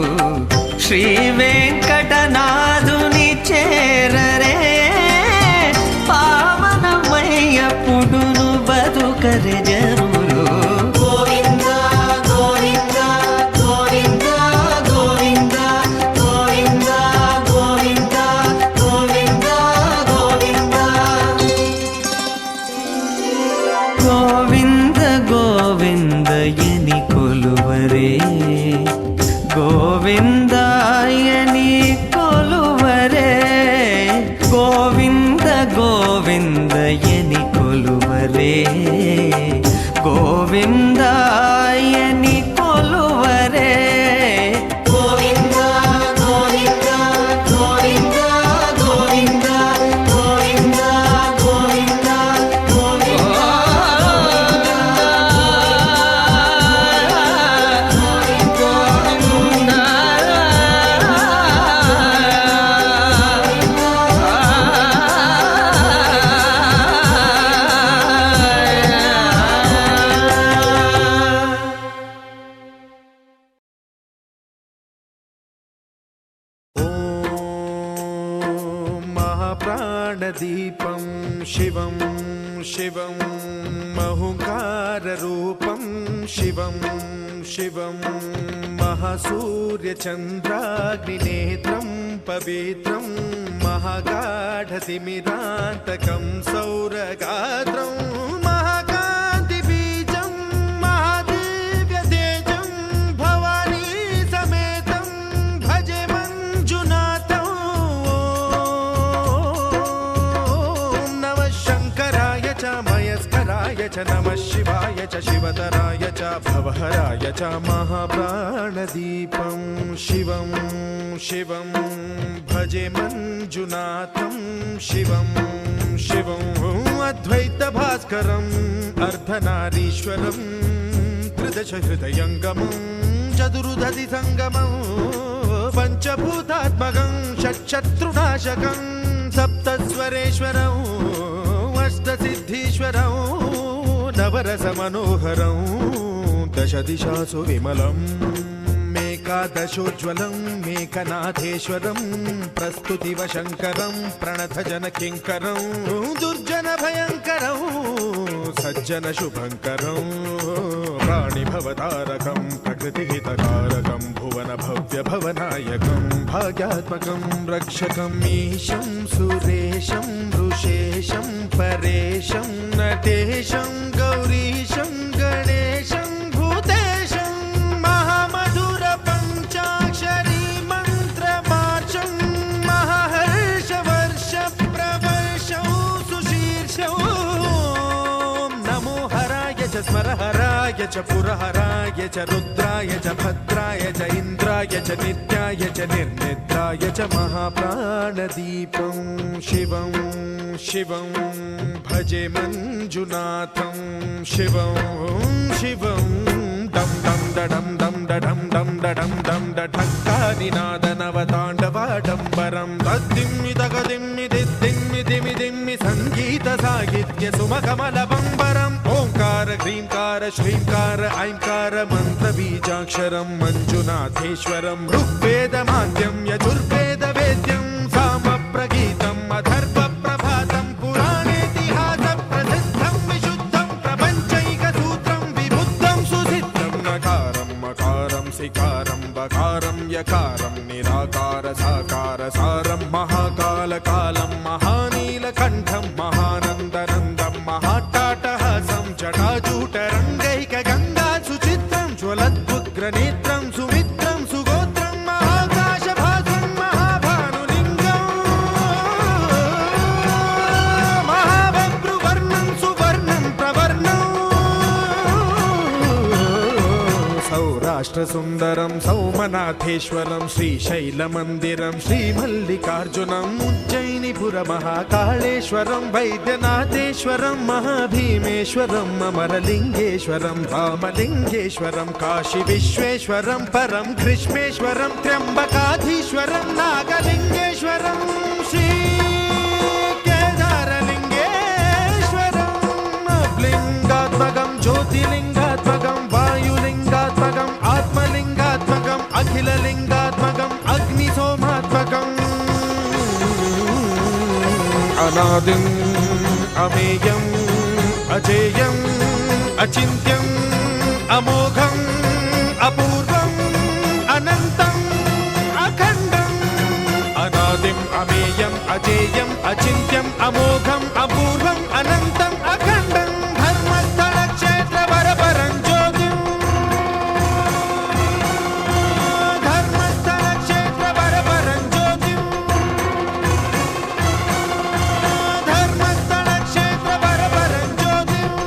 Speaker 9: శ్రీ వెంకటనాథుని చేరరే పావనమయ్యప్పుడును బతుకరే జనులు గోవింద గోవింద గోవింద గోవింద గోవింద గోవింద గోవింద గోవింద గోవింద ఎని కొలువరే గోవిందాయని కొలువరే గోవింద గోవింద ఎని కొలువరే గోవిందాయని కొలువరే గోవింద గోవింద గోవింద గోవింద గోవింద గోవింద
Speaker 4: प्राणदीपं शिवं शिवं महुकाररूपं शिवं शिवं महासूर्यचन्द्राग्निनेत्रं पवित्रं महागाढतिमिरान्तकं सौरगात्रं महाकान्तिबीजं महादिव्यतेजं भवानी समेतं भजे मञ्जुनाथं। ॐ नमः शङ्कराय च मयस्कराय च नमः शिवाय च शिवतराय च भवहराय च महाप्राणदीपं शिवं शिवं भजे मञ्जुनाथं शिवं शिवं अद्वैतभास्करम् अर्धनारीश्वरं त्रिदशहृदयङ्गमं चतुर्दधिसङ्गमं पञ्चभूतात्मकं षट्शत्रुनाशकं सप्तस्वरेश्वरं अष्टसिद्धीश्वरं नवरसमनोहरं दशदिशासु विमलम् एकादशोज्ज्वलं मेकनाथेश्वरं प्रस्तुतिवशङ्करं प्रणतजनकिङ्करं दुर्जनभयङ्करं सज्जनशुभङ्करं प्राणिभवतारकं प्रकृतिहितकारकं भुवनभव्यभवनायकं भाग्यात्मकं रक्षकं ईशं सुरेशं ऋषेशं परेशं नटेशं गौरीशं गणेशं भूतेशं महामधुर पञ्चाक्षरी मन्त्रमार्चं महाहर्षवर्ष प्रवर्षं सुशीर्षं नमो हराय च स्मरहराय च पुरहराय च रुद्राय च भद्राय च इन्द्राय च नित्याय च निर्निद्राय च महाप्राणदीपं शिवं शिवं भजे मञ्जुनाथं शिवं शिवं दं दं दडं दं दडं दं दडं दं डठक्कानिनादनवताण्डवाडम्बरं तद्दिम्मि तगदिम्मि दिद्दिम्मि दिमि दिम्मि सङ्गीतसाहित्य सुमकमलबम्बरम् ओङ्कार ह्रीङ्कार श्रीङ्कार ऐङ्कार मन्त्रबीजाक्षरं मञ्जुनाथेश्वरं ऋग्वेदमाद्यं यजुर्वेदवेद्यं सामप्रगीतम् अथर्वप्रभातं पुराणेतिहासप्रसिद्धं विशुद्धं प्रपञ्चैकसूत्रं विबुद्धं सुसिद्धं नकारं मकारं सिकारं बकारं यकारं निराकार साकार सारं महाकालकालं महानीलकण्ठं महानन्दनन्दं महाट्टाटहासं जटाजूटरङ्गैकगङ्गा सुचित्रं ज्वलद्वुग्रनेत्रं सुमित्रं सुगोत्रं महाकाशभासं महाभानुलिङ्गं महाबभ्रुवर्णं सुवर्णं प्रवर्णं सौराष्ट्रसुन्दरं सौमनाथेश्वरं श्रीशैलमन्दिरं श्रीमल्लिकार्जुनम् उज्जयिनीपुरमहाकाळेश्वरं वैद्यनाथेश्वरं महाभीमेश्वरम् अमरलिङ्गेश्वरं रामलिङ्गेश्वरं काशीविश्वेश्वरं परं कृष्णेश्वरं त्र्यम्बकाधीश्वरं नागलिङ्गेश्वरं श्रीकेदारलिङ्गेश्वरं लिङ्गात्मकं ज्योतिलिङ्गात्मकं वायुलिङ्गात्मकम् आत्मलिङ्गात्मकम् अखिललिङ्गात्मकम् अग्निसोमात्मकम् अनादिम् अमेयम् अजेयम् अचिन्त्यम् अमोघम् अपूर्वम् अनन्तम् अखण्डम् अनादिम् अमेयम् अजेयम् अचिन्त्यम् अमोघम् अपूर्वम् अनन्तम् अखण्डम् धर्मस्थलक्षेत्रवरपरं ज्योतिम् धर्मस्थलक्षेत्रवरपरं ज्योतिम् धर्मस्थलक्षेत्रवरपरं ज्योतिम्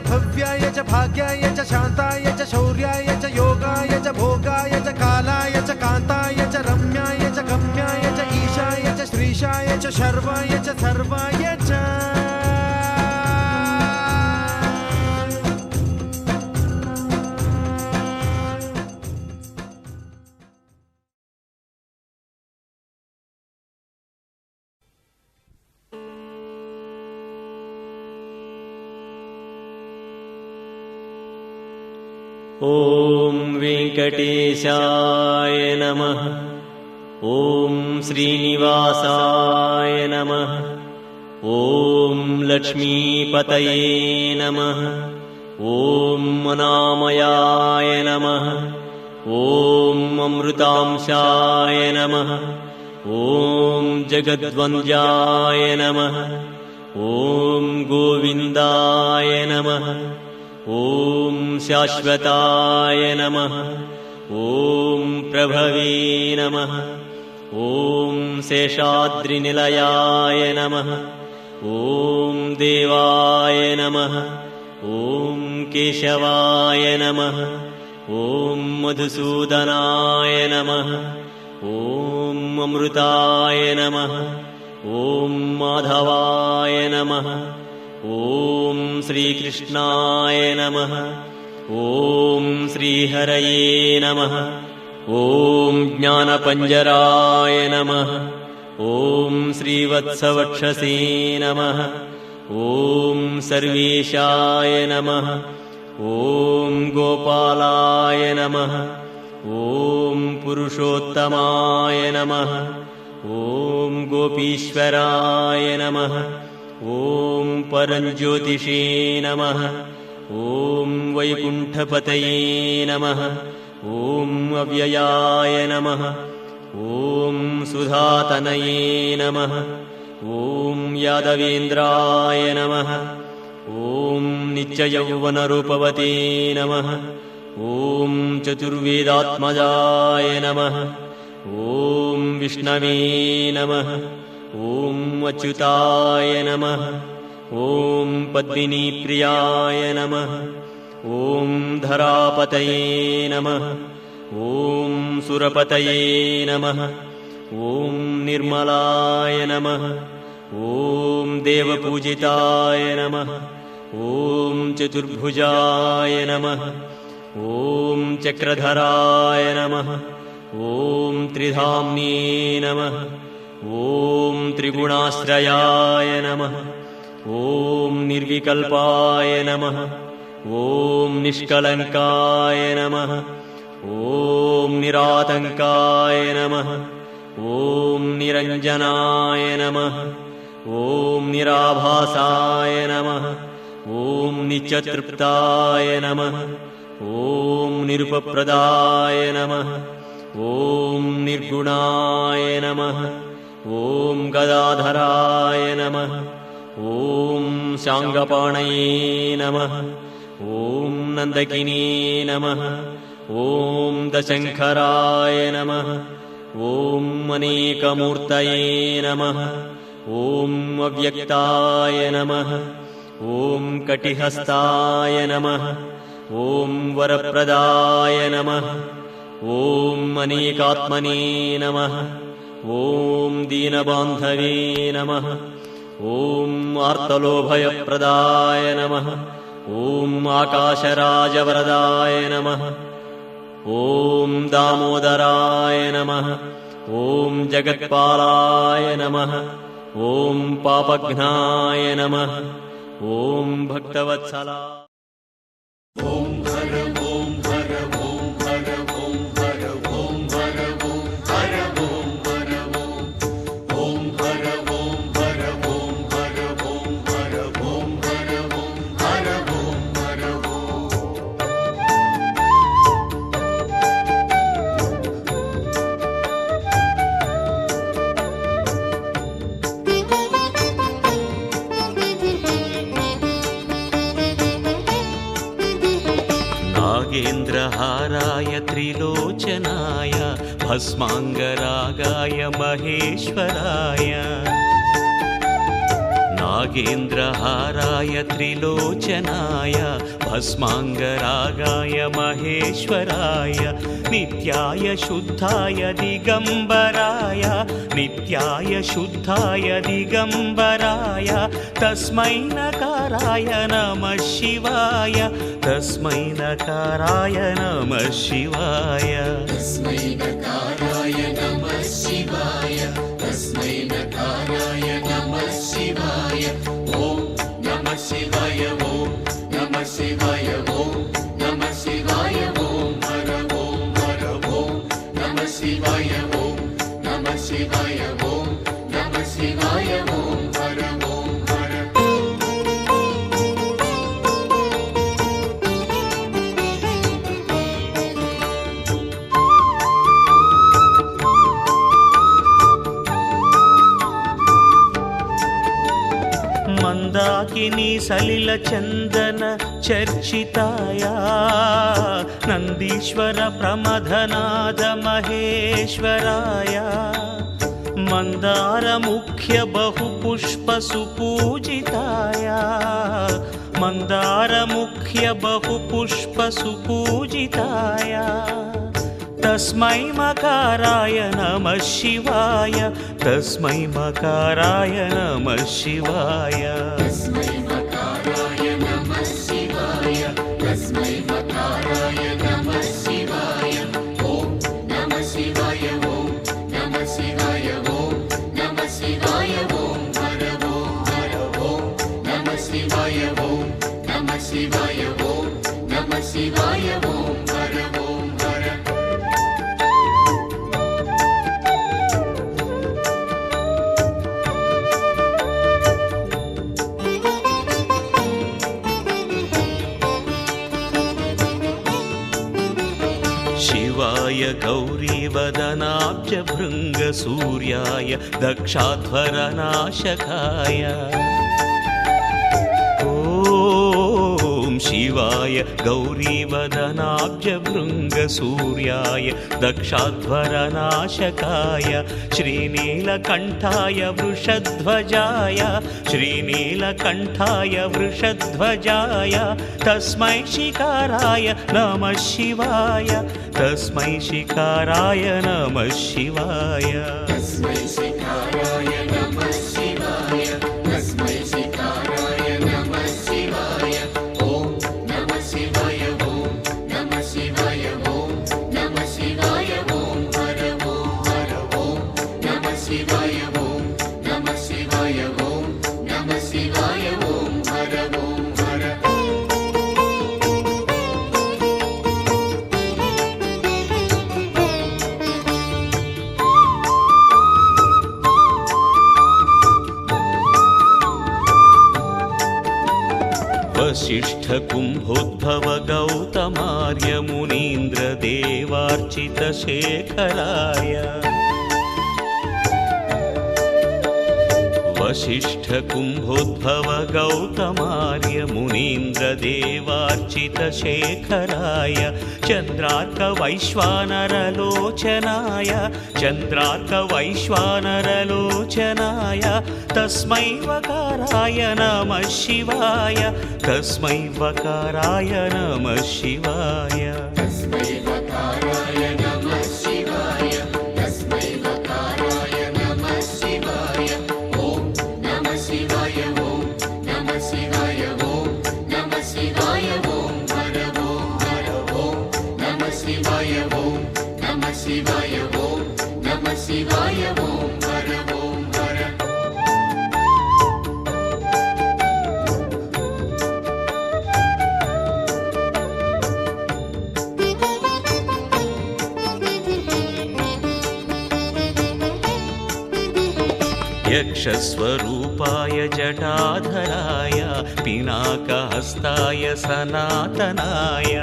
Speaker 4: भव्याय च भाग्याय च शान्ताय च शौर्याय च योगाय च भोगाय च कालाय च कान्ताय च रम्याय च गम्याय च ईशाय च श्रीशाय च शर्वाय च सर्वाय च
Speaker 10: ॐ वेङ्कटेशाय नमः। ॐ श्रीनिवासाय नमः। ॐ लक्ष्मीपतये नमः। ॐ अनामयाय नमः। ॐ अमृतांशाय नमः। ॐ जगद्वन्द्याय नमः। ॐ गोविन्दाय नमः। ॐ शाश्वताय नमः। ॐ प्रभवे नमः। ॐ शेषाद्रिनिलयाय नमः। ॐ देवाय नमः। ॐ केशवाय नमः। ॐ मधुसूदनाय नमः। ॐ अमृताय नमः। ॐ माधवाय नमः। ॐ श्रीकृष्णाय नमः। ॐ श्रीहरये नमः। ॐ ज्ञानपञ्जराय नमः। ॐ श्रीवत्सवक्षसे नमः। ॐ सर्वेशाय नमः। ॐ गोपालाय नमः। ॐ पुरुषोत्तमाय नमः। ॐ गोपीश्वराय नमः। ॐ परञ्ज्योतिषे नमः। ॐ वैकुण्ठपतये नमः। ॐ अव्ययाय नमः। ॐ सुधातनये नमः। ॐ यादवेन्द्राय नमः। ॐ नित्ययौवनरूपवते नमः। ॐ चतुर्वेदात्मजाय नमः। ॐ विष्णवे नमः। ॐ अच्युताय नमः। ॐ पद्मिनीप्रियाय नमः। ॐ धरापतये नमः। ॐ सुरपतये नमः। ॐ निर्मलाय नमः। ॐ देवपूजिताय नमः। ॐ चतुर्भुजाय नमः। ॐ चक्रधराय नमः। ॐ त्रिधाम्ने नमः। ॐ त्रिगुणाश्रयाय नमः। ॐ निर्विकल्पाय नमः। ॐ निष्कलङ्काय नमः। ॐ निरातङ्काय नमः। ॐ निरञ्जनाय नमः। ॐ निराभासाय नमः। ॐ नित्यतृप्ताय नमः। ॐ निरुपप्रदाय नमः। ॐ निर्गुणाय नमः। ॐ गदाधराय नमः। ॐ शाङ्गपाणये नमः। ॐ नन्दकिनी नमः। ॐ दशङ्खराय नमः। ॐ अनेकमूर्तये नमः। ॐ अव्यक्ताय नमः। ॐ कटिहस्ताय नमः। ॐ वरप्रदाय नमः। ॐ अनेकात्मने नमः। ॐ दीनबान्धवे नमः। ॐ आर्तलोभयप्रदाय नमः। ॐ आकाशराजवरदाय नमः। ॐ दामोदराय नमः। ॐ जगत्पालाय नमः। ॐ पापघ्नाय नमः। ॐ भक्तवत्सला।
Speaker 2: ॐ हर ॐ हर ॐ हर ॐ हर ॐ हर ॐ हर ॐ हर ॐ हर ॐ हर ॐ हर ॐ हर ॐ हर ॐ हर ॐ हर
Speaker 10: नागेन्द्रहाराय त्रिलोचनाय भस्माङ्गरागाय महेश्वराय। नागेन्द्रहाराय त्रिलोचनाय भस्माङ्गरागाय महेश्वराय। नित्याय शुद्धाय दिगम्बराय। नित्याय शुद्धाय दिगम्बराय। तस्मै नकाराय नमः शिवाय। तस्मै नकाराय नमः शिवाय।
Speaker 2: तस्मै नकाराय नमः शिवाय। तस्मै नकाराय नमः शिवाय। ॐ नमः शिवाय। ॐ नमः शिवाय। ॐ नमः शिवाय।
Speaker 10: मंदाकिनी सलिल चंदन चर्चिताया नंदीश्वर प्रमथनाद महेश्वराया मंदार मुख्य बहुपुष्प सुपूजिताया मंदार मुख्य बहुपुष्प सुपूजिताया तस्मै मकाराय नमः शिवाय तस्मै मकाराय नमः शिवाय
Speaker 2: तस्मै मकाराय नमः शिवाय तस्मै मकाराय नमः शिवाय ओम नमः शिवाय ओम नमः शिवाय ओम नमः शिवाय ओम हर ओम नमः शिवाय ओम नमः शिवाय ओम नमः शिवाय ओम हर
Speaker 10: शिवाय गौरीवदनाब्ज भृङ्ग सूर्याय दक्षाध्वरनाशकाय ॐ शिवाय गौरीवदनाब्ज भृङ्ग सूर्याय दक्षाध्वरनाशकाय श्रीनीलकण्ठाय वृषध्वजाय श्रीनीलकण्ठाय वृषध्वजाय तस्मै शिकाराय नमः शिवाय तस्मै शिकाराय नमः शिवाय
Speaker 2: तस्मै शिकाराय नमः शिवाय तस्मै शिकाराय नमः शिवाय ओम नमः शिवाय ओम नमः शिवाय ओम नमः शिवाय ओम हर ओम नमः शिवाय ओम नमः शिवाय ओम नमः शिवाय ओम हर
Speaker 10: वसिष्ठ कुंभोद्भव गौतमार्य मुनीन्द्र देवार्चित शेखराय वसिष्ठ कुंभोद्भव गौतमार्य मुनीन्द्र देवार्चित शेखराय चंद्रार्क वैश्वानरलोचनाय चंद्रार्क वैश्वानरलोचनाय तस्मै वकाराय नमः शिवाय तस्मै वकाराय नमः शिवाय
Speaker 2: तस्मै वकाराय नमः शिवाय तस्मै वकाराय नमः शिवाय ओम नमः शिवाय ओम नमः शिवाय ओम नमः शिवाय ओम हर ओम नमः शिवाय ओम नमः शिवाय ओम नमः शिवाय ओम हर
Speaker 10: यक्षस्वरूपाय जटाधराय पिनाकहस्ताय सनातनाय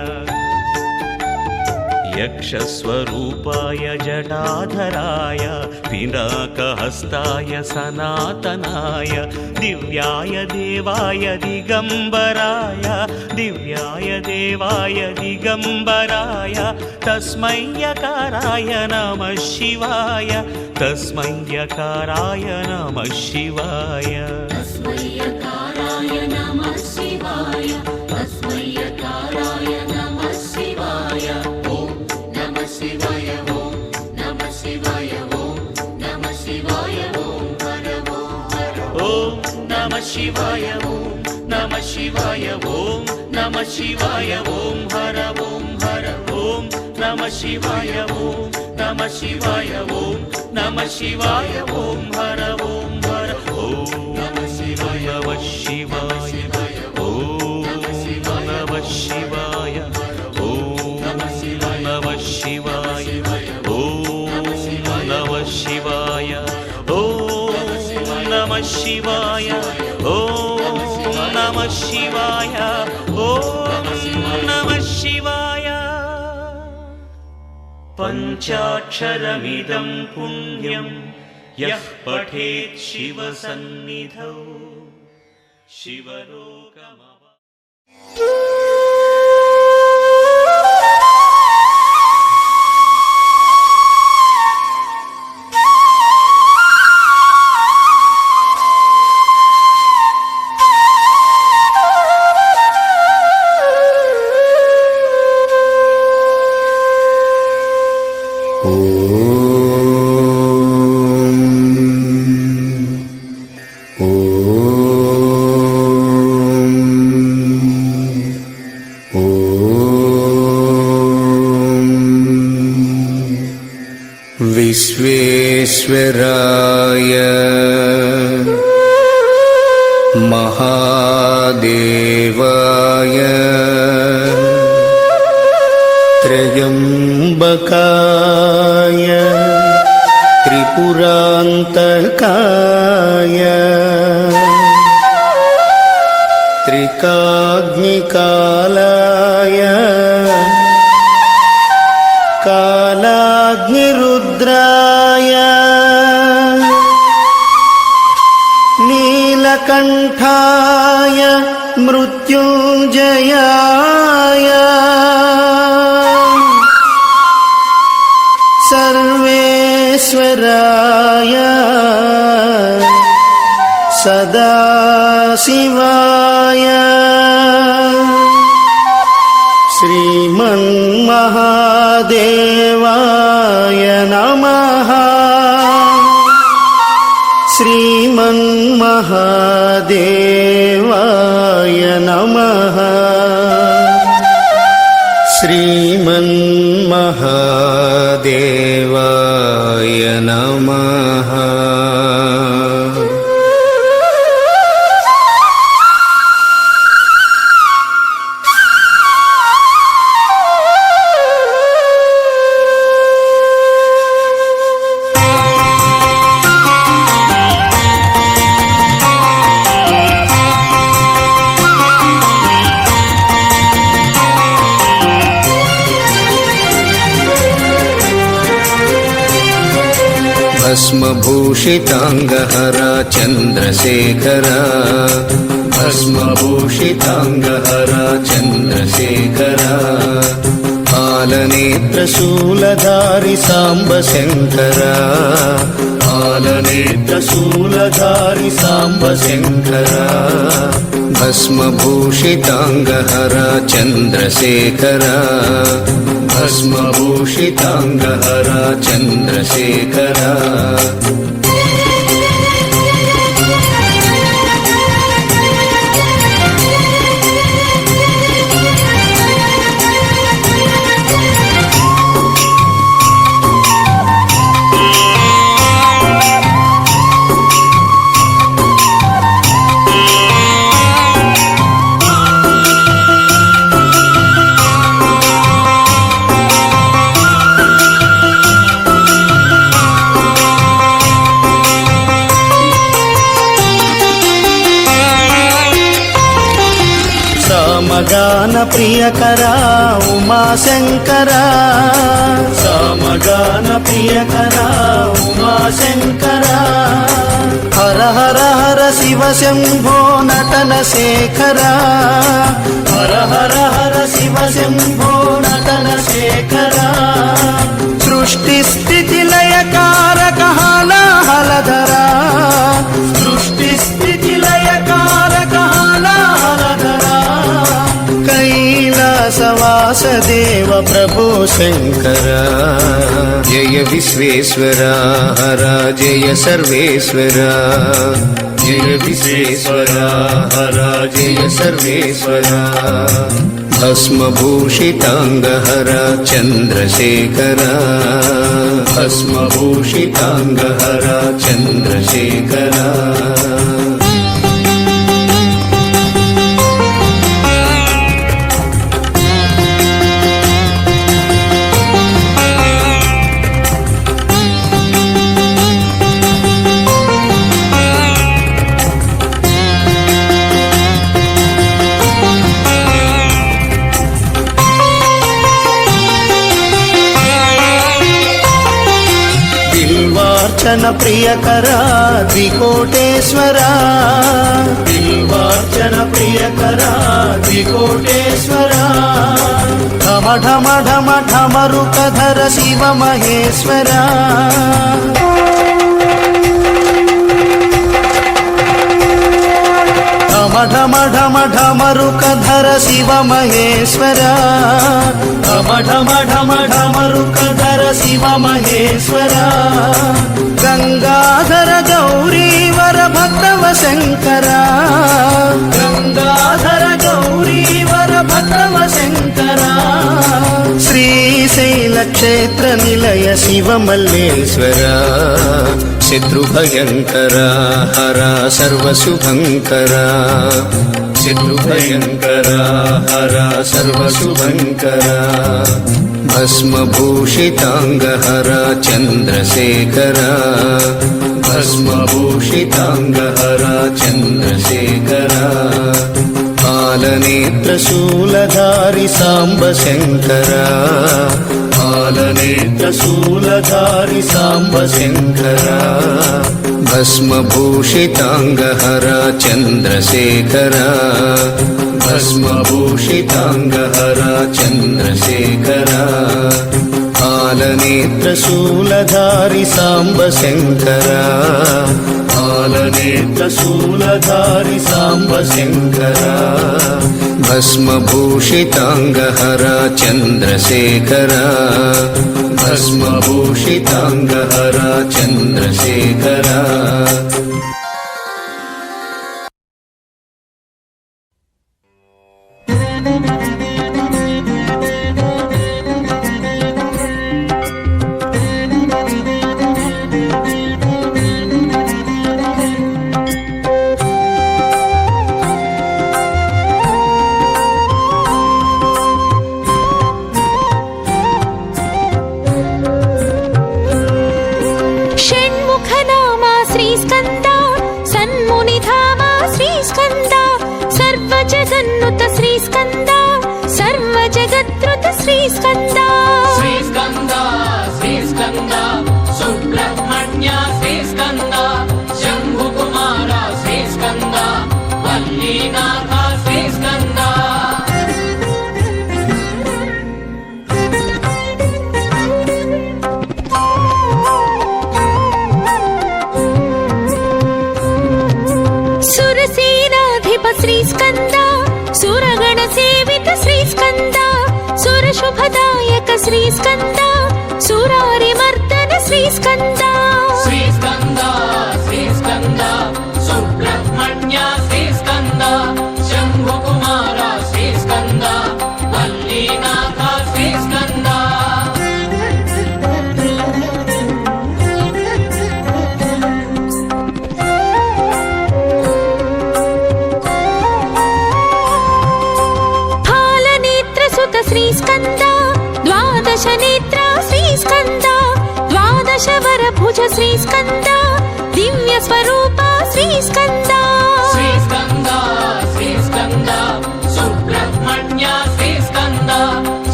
Speaker 10: यक्षस्वरूपाय जटाधराय पिनाकहस्ताय सनातनाय दिव्याय देवाय दिगंबराय दिव्याय देवाय दिगंबराय तस्मै यकाराय नमः शिवाय तस्मै यकाराय नमः शिवाय
Speaker 2: तस्मै यकाराय नमः शिवाय तस्मै यकाराय नमः शिवाय ओम नमः शिवाय ओम नमः शिवाय ओम नमः शिवाय ओम हर ओम
Speaker 10: नमः शिवाय ओम नमः शिवाय ओम नमः शिवाय ओम हर ओम नमः शिवाय ओम नमः शिवाय ओम नमः शिवाय ओम हर ओम नमः शिवाय ओम नमः शिवाय ओम नमः शिवाय ओम नमः शिवाय ओम नमः शिवाय ओम नमः शिवाय ओम नमः शिवाय पंचाक्षरमिदं पुण्यं यः पठेत् शिवसन्निधौ శివలోకమవ
Speaker 9: विश्वेश्वराय महादेवाय त्र्यम्बकाय त्रिपुरान्तकाय त्रिकाग्निकालाय कालाग्निरुद्राय नीलकण्ठाय मृत्युञ्जयाय सर्वेश्वराय सदाशिवाय श्रीमन्महादेवाय नमः श्रीमन्महादेवाय नमः श्रीमन्महादेवाय नमः भस्मभूषिताङ्गहरा चन्द्रशेखरा भस्मभूषिताङ्गहरा चन्द्रशेखरा पालनेत्रशूलधारि साम्ब शङ्करा पालनेत्रशूलधारि साम्ब शङ्करा भस्मभूषिताङ्गहरा चन्द्रशेखरा भस्मभूषिताङ्गहरा चन्द्रशेखरा समगान प्रियकरा उमाशंकरा समगान प्रियकरा उमाशंकरा हर हर हर शिव शंभो नटन शेखरा हर हर हर शिव शंभो नटन शेखरा सृष्टि स्थिति लय कारक हाला हलधरा सृष्टि स्थिति लय कारक हाला हलधरा कैलासवासदेव प्रभो शंकरा जय विश्वेश्वरा हरा जय सर्वेश्वरा जय विश्वेश्वरा हरा जय सर्वेश्वरा भस्मभूषिताङ्गहरा चन्द्रशेखरा भस्मभूषिताङ्गहरा चन्द्रशेखरा బిల్వార్చన ప్రియకరా త్రికోటేశ్వరా బిల్వార్చన ప్రియకరా త్రికోటేశ్వరా ఢమ ఢమ ఢమ ఢమరుకధర శివ మహేశ్వరా ఢమ ఢమ ఢమరుకధర శివ మహేశ్వరా ఢమ ఢమ ఢమ ఢమరుకధర శివ మహేశ్వరా గంగాధర గౌరీవర భక్తవ శంకరా గంగాధర గౌరీవర భక్తవ శంకరా శ్రీశైల క్షేత్ర నిలయ శివ మల్లేశ్వరా శత్రుభయంకరా హరా సర్వశుభంకరా శత్రుభయంకరా హరా సర్వశుభంకరా భస్మభూషితాంగహరా చంద్రశేఖరా భస్మభూషితాంగహరా చంద్రశేఖరా పాలనేత్రశూలధారి సాంబ శంకరా పాలనేత్రశూలధారి సాంబ శంకరా భస్మభూషితాంగహరా చంద్రశేఖరా భస్మభూషితాంగహరా చంద్రశేఖరా పాలనేత్రశూలధారి సాంబ శంకరా పాలనేత్రశూలధారి సాంబ శంకరా భస్మభూషితాంగహరా చంద్రశేఖరా భస్మభూషితాంగహరా చంద్రశేఖరా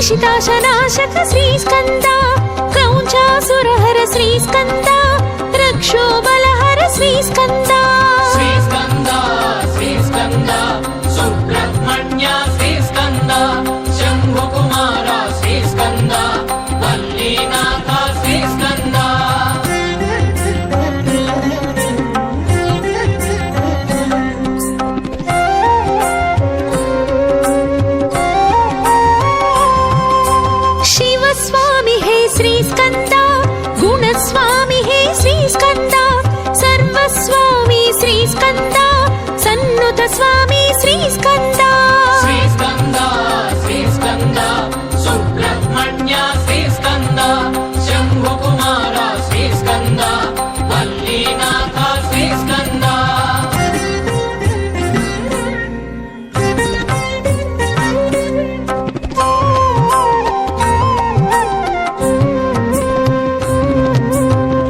Speaker 3: निशिताशनाशक श्रीस्कन्द क्रौञ्चासुरहर श्रीस्कन्द रक्षोबलहर श्रीस्कन्द
Speaker 10: श्रीस्कन्द श्रीस्कन्द सुब्रह्मण्य श्रीस्कन्द शम्भुकुमार श्रीस्कन्द वल्लीनाथ श्रीस्कन्द
Speaker 3: शिवस्वामी हे श्रीस्कन्द गुणस्वामी हे श्रीस्कन्द सर्वस्वामी श्रीस्कन्द सन्नुत स्वामी श्रीस्कन्द
Speaker 10: श्रीस्कन्द श्रीस्कन्द सुब्रह्मण्य श्रीस्कन्द शम्भुकुमार श्रीस्कन्द वल्लीनाथ श्रीस्कन्द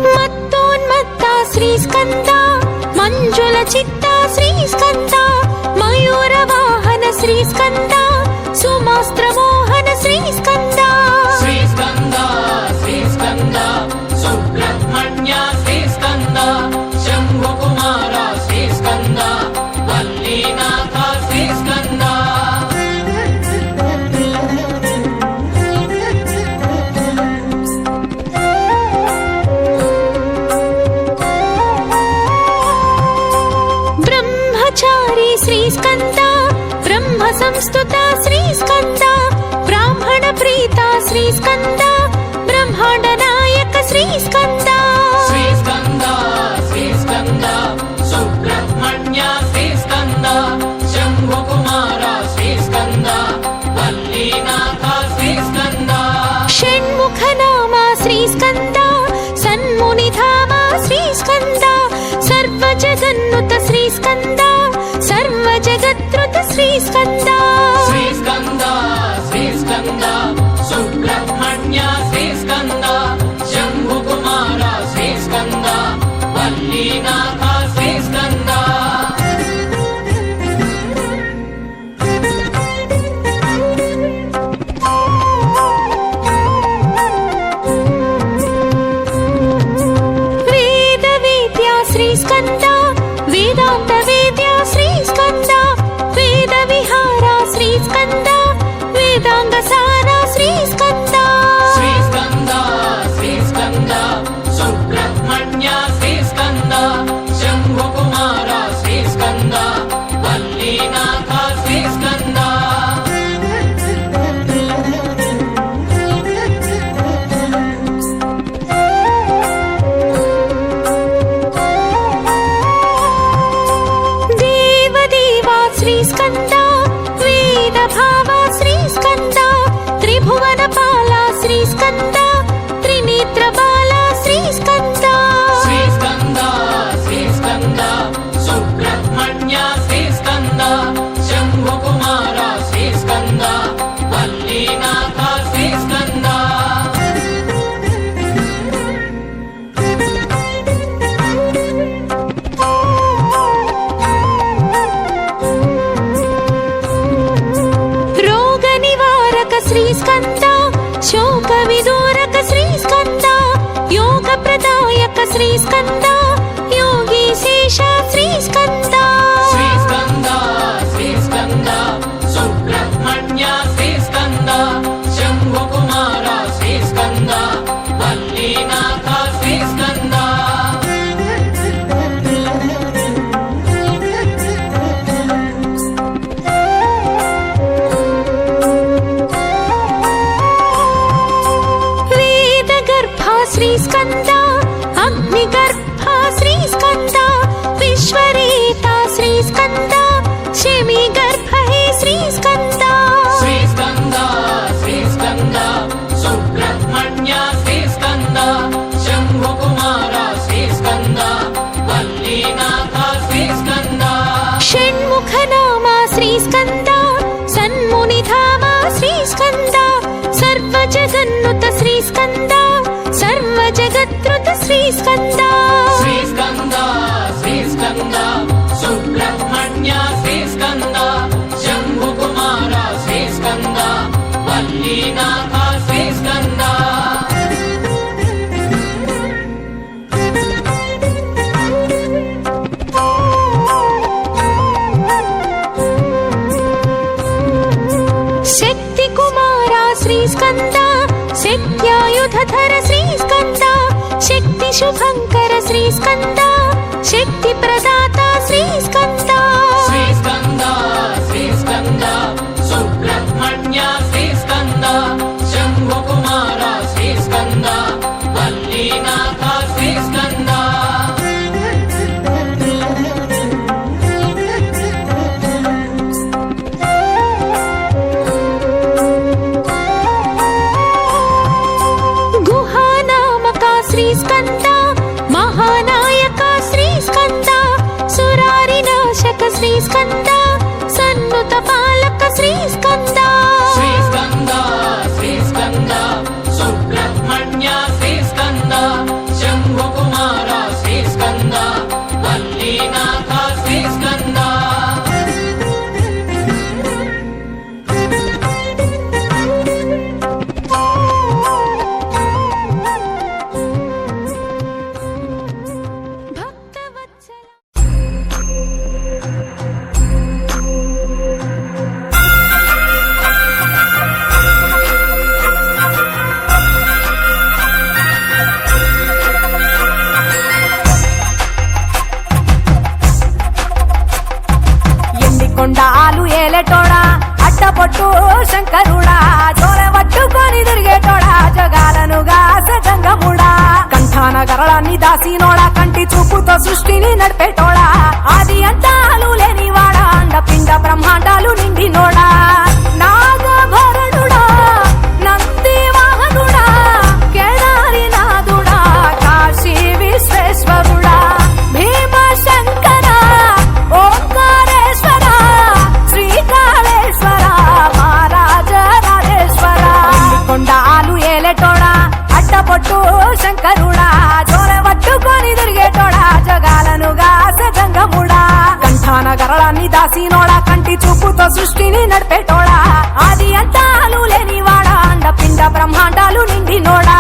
Speaker 3: मत्तोन्मत्ता श्रीस्कन्द मंजुल चित्ता श्रीस्कन्द मयूरवाहन श्रीस्कन्द सुमास्त्रमोहन श्रीस्कन्द
Speaker 10: श्रीस्कन्द श्रीस्कन्द सुब्रह्मण्य श्रीस्कन्द शम्भुकुमार श्रीस्कन्द वल्लीनाथ श्रीस्कन्द
Speaker 3: ब्रह्मचारी श्रीस्कन्द ब्रह्म संस्तुता श्रीस्कन्द ब्राह्मण प्रीता श्रीस्कन्द ब्रह्मांड नायक श्रीस्कन्द
Speaker 10: श्रीस्कन्द श्रीस्कन्द सुब्रह्मण्य श्रीस्कन्द शम्भुकुमार श्रीस्कन्द वल्लीनाथ श्रीस्कन्द
Speaker 3: षण्मुख नाम श्रीस्कन्द सन्मुनिधाम श्रीस्कन्द सर्वजगन्नुत श्रीस्कन्द सर्वजगत्रुत श्रीस्कन्द
Speaker 10: श्रीस्कन्द श्रीस्कन्द सुब्रह्मण्य श्रीस्कन्द शम्भुकुमार श्रीस्कन्द वल्लीनाथ श्रीस्कन्द
Speaker 3: वेद वेद्या श्रीस्कन्द वेदान्त वेद्या श्रीस्कन्द वेद विहारा श्रीस्कन्द वेदांग सारा श्रीस्कन्द
Speaker 10: श्रीस्कन्द श्रीस्कन्द सुब्रह्मण्य श्रीस्कन्द शम्भुकुमार श्रीस्कन्द वल्लीनाथ श्रीस्कन्द
Speaker 3: देवदेवा श्रीस्कन्द वेदभावा श्रीस्कन्द त्रिभुवनपाला श्रीस्कन्द त्रिनेत्रबाला श्रीस्कन्द
Speaker 10: श्रीस्कन्द श्रीस्कन्द सुब्रह्मण्य श्रीस्कन्द शम्भुकुमार श्रीस्कन्द वल्लीनाथ श्रीस्कन्द
Speaker 3: रोग निवारक श्रीस्कन्द शोक विदूरक श्रीस्कन्द योग प्रदायक श्रीस्कन्द योगी शेष श्रीस्कन्द
Speaker 10: श्रीस्कन्द श्रीस्कन्द सुब्रह्मण्य श्रीस्कन्द शम्भुकुमार श्रीस्कन्द वल्लीनाथ श्रीस्कन्द
Speaker 3: वेदगर्भा श्रीस्कन्द अग्निगर्भा श्रीस्कन्द विश्वरेता श्रीस्कन्द शमीगर्भ हे श्रीस्कन्द
Speaker 10: श्रीस्कन्द श्रीस्कन्द सुब्रह्मण्य श्रीस्कन्द शम्भुकुमार श्रीस्कन्द वल्लीनाथ श्रीस्कन्द
Speaker 3: षण्मुख नाम श्रीस्कन्द सन्मुनिधाम श्रीस्कन्द सर्वजगन्नुत श्रीस्कन्द सर्वजगत्रुत श्रीस्कन्द
Speaker 10: श्रीस्कन्द श्रीस्कन्द सुब्रह्मण्य श्रीस्कन्द शम्भुकुमार श्रीस्कन्द वल्ली
Speaker 8: వల్లీనాథ శ్రీ స్కంద
Speaker 3: శక్తి కుమార శ్రీ స్కంద శక్త్యాయుధర శ్రీ స్కంద శక్తి శుభంకర శ్రీ స్కంద శక్తి ప్రదాత శ్రీ స్కంద
Speaker 8: శ్రీ స్కంద శ్రీ స్కంద సుబ్రహ్మణ్య శ్రీ స్కంద శంభు కుమార శ్రీ స్కంద వల్లీనాథ శ్రీ స్కంద
Speaker 3: గుహానామక శ్రీ స్కంద మహానాయక శ్రీ స్కంద సురారినాశక శ్రీ స్కంద సన్నుత పాలక శ్రీ స్కంద
Speaker 8: శ్రీ స్కంద శ్రీ స్కంద సుబ్రహ్మణ్య శ్రీ స్కంద శంభు కుమార శ్రీ స్కంద వల్లీనాథ శ్రీ స్కంద
Speaker 3: భక్తవత్సల
Speaker 11: ఎండికొండాలు ఏలేటోడా అడ్డపొట్టు శంకరుడా జోర పట్టుకొని తిరిగేటోడా జగాలను గాసగంగముడా కంఠాన గరళాన్ని దాసినోడా కంటి చూపుతో సృష్టిని నడిపేటోడా ఆది అంతాలు లేనివాడా అండపిండ బ్రహ్మాండాలు నిండినోడా నాగభరణుడా నంది వాహనుడా కేదారి నాథుడా కాశీ విశ్వేశ్వరుడా భీమ శంకర ఓంకారేశ్వర శ్రీకాళేశ్వర మహారాజ రాజేశ్వర కొండాలు ఏలేటోడా అడ్డపొట్టు శంకరుడా జోర పట్టుకొని తిరిగేటోడా జగాలను గాసగంగముడా కంఠాన గరళాన్ని దాసినోడా కంటి చూపుతో సృష్టిని నడిపేటోడా ఆది అంతాలు లేనివాడా అండపిండ బ్రహ్మాండాలు నిండినోడా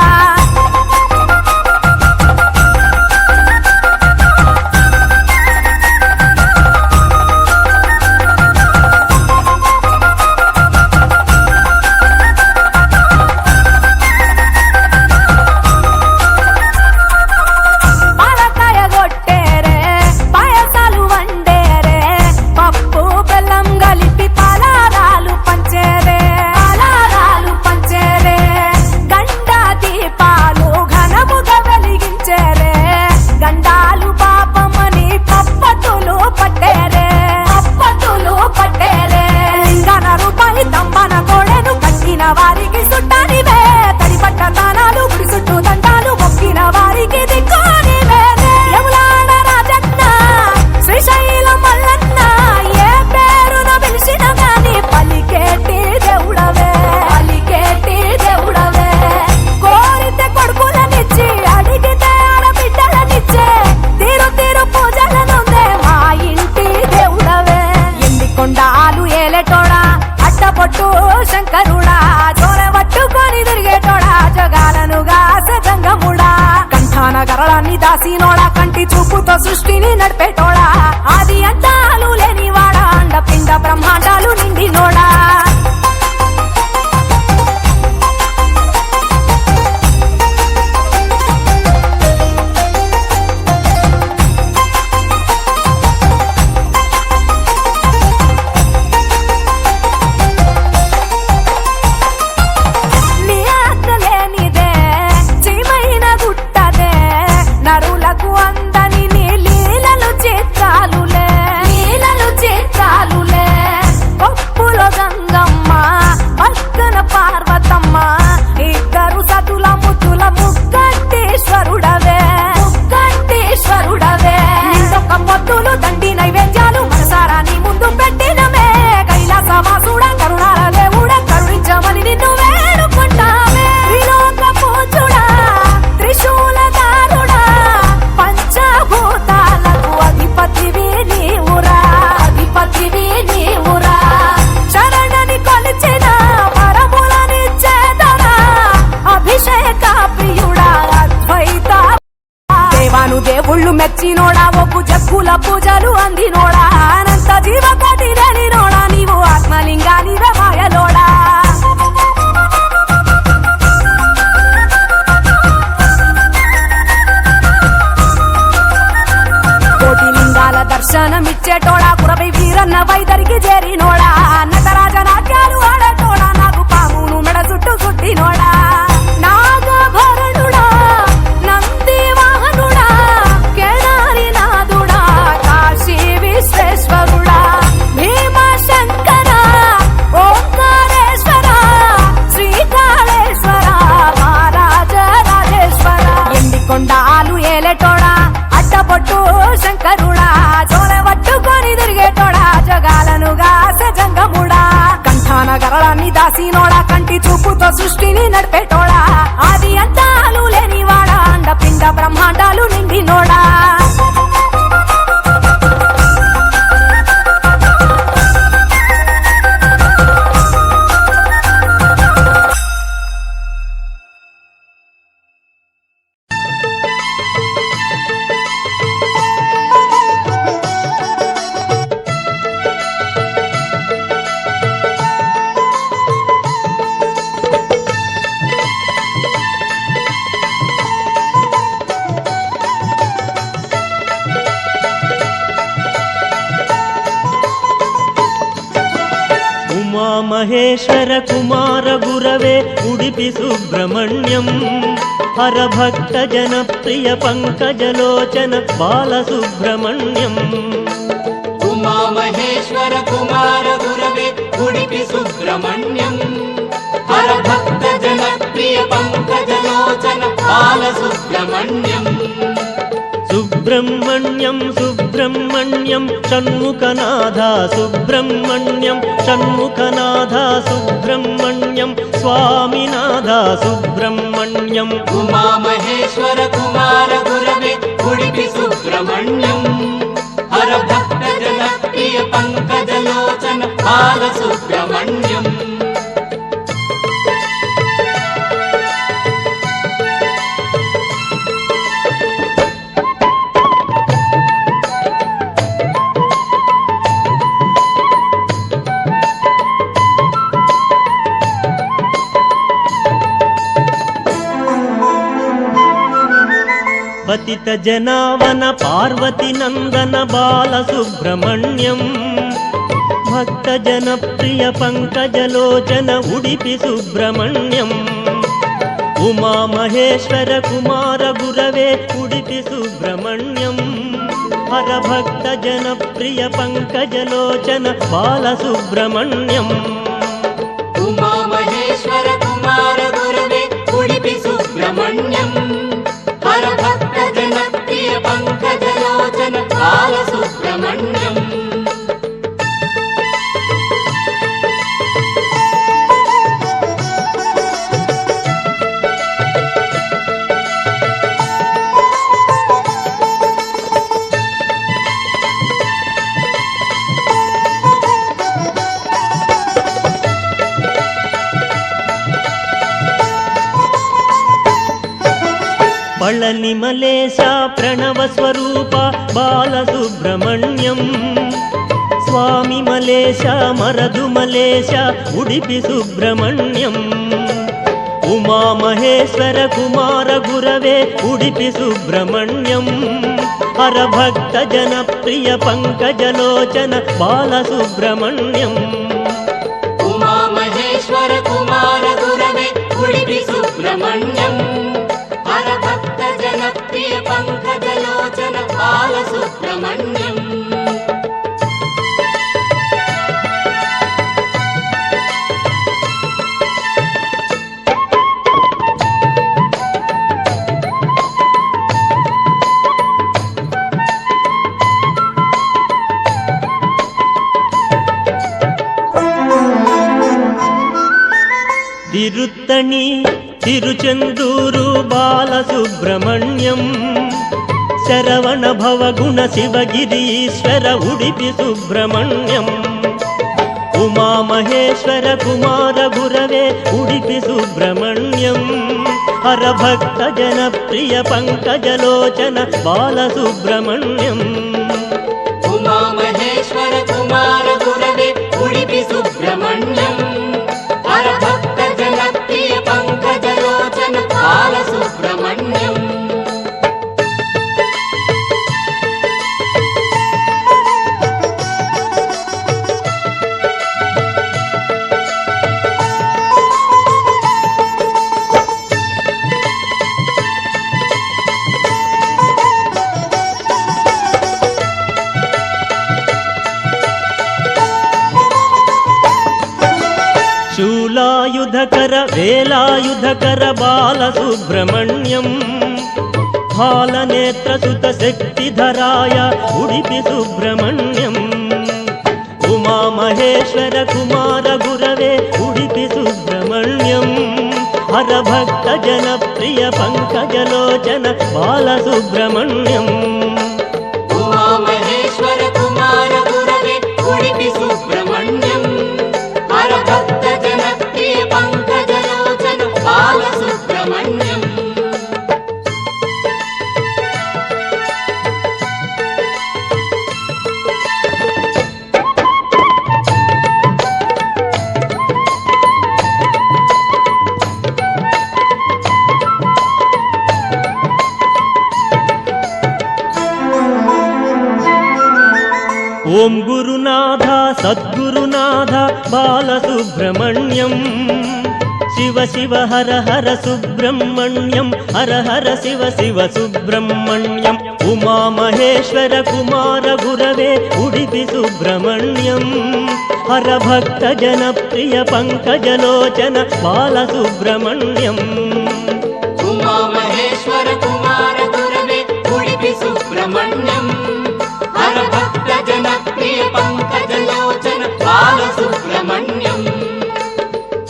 Speaker 11: పాలకాయ కొట్టేరే పాయసాలు వండేరే పప్పు బెల్లం కలిపి పలారాలు పంచేరే గండా దీపాలు ఘనముగా వెలిగించేరే గండాలు పాపమని పప్పతులు పట్టేరే లింగన రూపాయి తంబన కోడెను కట్టిన వారికి సుట్టానివే తడిపట్ట దానాలు గుడి చుట్టూ దండాలు మొక్కిన వారికి దిక్కునివే యములాడ రాజన్న శ్రీశైలం మల్లన్న ఏ పేరున పిలిచిన గాని పలికేటి దేవుడవే కోరితే కొడుకులనిచ్చి అడిగితే ఆడబిడ్డలనిచ్చే తీరు తీరు పూజలనుందే మా ఇంటి దేవుడవే ఎండికొండాలు ఏలేటోడా అడ్డపొట్టు శంకరుడా జోర పట్టుకొని తిరిగేటోడా జగాలను గాసగంగముడా కంఠాన గరళాన్ని దాసినోడా కంటి చూపుతో సృష్టిని నడిపేటోడా ఆది అంతాలు లేనివాడా అండపిండ బ్రహ్మాండాలు నిండినోడా నీ ఆజ్ఞ లేనిదే చీమైన గుట్టదే నరులకు అందని నీ లీలలు చే ನಾನು దేవుళ్ళు మెచ్చినోడా ఒప్పు జగ్గుల పూజలు అందినోడా అనంత జీవకోటి తెలినోడా నీవు ఆత్మలింగానివే మాయలోడా కోటి లింగాల దర్శనమిచ్చేటోడా కురవై వీరన్న వైదరికి చేరినోడా నటరాజ నాట్యాలు ఆడేటోడా నాకు పామును మెడ చుట్టూ చుట్టినోడా నాగభరణుడా నంది వాహనుడా కేదారి నాథుడా కాశీ విశ్వేశ్వరుడా భీమశంకర ఓంకారేశ్వర శ్రీకాళేశ్వర మహారాజ రాజేశ్వర ఎండికొండాలు ఏలేటోడా అట్టపొట్టు శంకరుడా చోర పట్టుకొని తిరిగేటోడా జగాలను గాసె జంగముడా కంఠాన గరళాన్ని దాసినోడా కంటి చూపుతో సృష్టిని నడిపేటోడా ఆది అంతాలు లేనివాడా అండ పిండ బ్రహ్మాండాలు నిండినోడా
Speaker 10: మహేశ్వర కుమార గురవే ఉడిపి సుబ్రహ్మణ్యం హరభక్త జనప్రియ పంకజలోచన బాలసుబ్రహ్మణ్యం
Speaker 8: ఉమా మహేశ్వర కుమార గురవే ఉడిపి సుబ్రహ్మణ్యం హరభక్త జనప్రియ పంకజలోచన బాలసుబ్రహ్మణ్యం
Speaker 10: సుబ్రహ్మణ్యం సుబ్రహ్మణ్యం షణ్ముఖనాథ సుబ్రహ్మణ్యం షణ్ముఖనాథ సుబ్రహ్మణ్యం స్వామినాథ సుబ్రహ్మణ్యం
Speaker 8: ఉమా మహేశ్వర కుమార గురవే ఉడిపి సుబ్రహ్మణ్యం హరభక్త జనప్రియ పంకజలోచన బాలసుబ్రహ్మణ్యం
Speaker 10: పతిత జనావన పార్వతి నందన బాలసుబ్రహ్మణ్యం భక్త జనప్రియ పంకజలోచన ఉడిపి సుబ్రహ్మణ్యం ఉమా మహేశ్వర కుమార గురవే ఉడిపి సుబ్రహ్మణ్యం హరభక్త జనప్రియ పంకజలోచన బాలసుబ్రహ్మణ్యం
Speaker 8: ఉమా మహేశ్వర కుమార గురవే ఉడిపి సుబ్రహ్మణ్యం హరభక్త జనప్రియ పంకజలోచన బాలసుబ్రహ్మణ్యం
Speaker 10: పళని మలేశ ప్రణవ స్వరూప బాలసుబ్రహ్మణ్యం స్వామి మలేశ మరదు మలేశ ఉడిపి సుబ్రహ్మణ్యం ఉమా మహేశ్వర కుమార గురవే ఉడిపి సుబ్రహ్మణ్యం హరభక్త జనప్రియ పంకజలోచన బాలసుబ్రహ్మణ్యం
Speaker 8: ఉమా మహేశ్వర కుమార గురవే ఉడిపి సుబ్రహ్మణ్యం హరభక్త జనప్రియ పంకజలోచన బాలసుబ్రహ్మణ్యం
Speaker 10: తిరుత్తణి తిరుచెందూరు బాలసుబ్రహ్మణ్యం శరవణ భవగుణ శివగిరీశ్వర ఉడిపి సుబ్రహ్మణ్యం ఉమా మహేశ్వర కుమార గురవే ఉడిపి సుబ్రహ్మణ్యం హరభక్త జనప్రియ పంకజలోచన బాలసుబ్రహ్మణ్యం
Speaker 8: ఉమామహేశ్వర కుమార గురవే ఉడిపి సుబ్రహ్మణ్యం హరభక్త జనప్రియ పంకజలోచన బాలసుబ్రహ్మణ్యం
Speaker 10: శూలాయుధకర వేలాయుధకర బాలసుబ్రహ్మణ్యం బాలనేత్రసుత శక్తిధరాయ ఉడిపి సుబ్రహ్మణ్యం ఉమామహేశ్వర కుమార గురవే ఉడిపి సుబ్రహ్మణ్యం హరభక్త జనప్రియ పంకజలోచన బాలసుబ్రహ్మణ్యం
Speaker 8: ఉమామహేశ్వర కుమార గురవే ఉడిపి సుబ్రహ్మణ్యం హరభక్త జనప్రియ పంకజలోచన బాలసుబ్రహ్మణ్యం
Speaker 10: ఓం గురునాథ సద్గురునాథ బాలసుబ్రహ్మణ్యం శివ శివ హర హర సుబ్రహ్మణ్యం హర హర శివ శివ సుబ్రహ్మణ్యం ఉమామహేశ్వర కుమార గురవే ఉడిపి సుబ్రహ్మణ్యం హరభక్త జనప్రియ పంకజలోచన బాలసుబ్రహ్మణ్యం
Speaker 8: ఉమామహేశ్వర కుమార గురవే ఉడిపి సుబ్రహ్మణ్యం హరభక్త జనప్రియ పంకజలోచన బాలసుబ్రహ్మణ్యం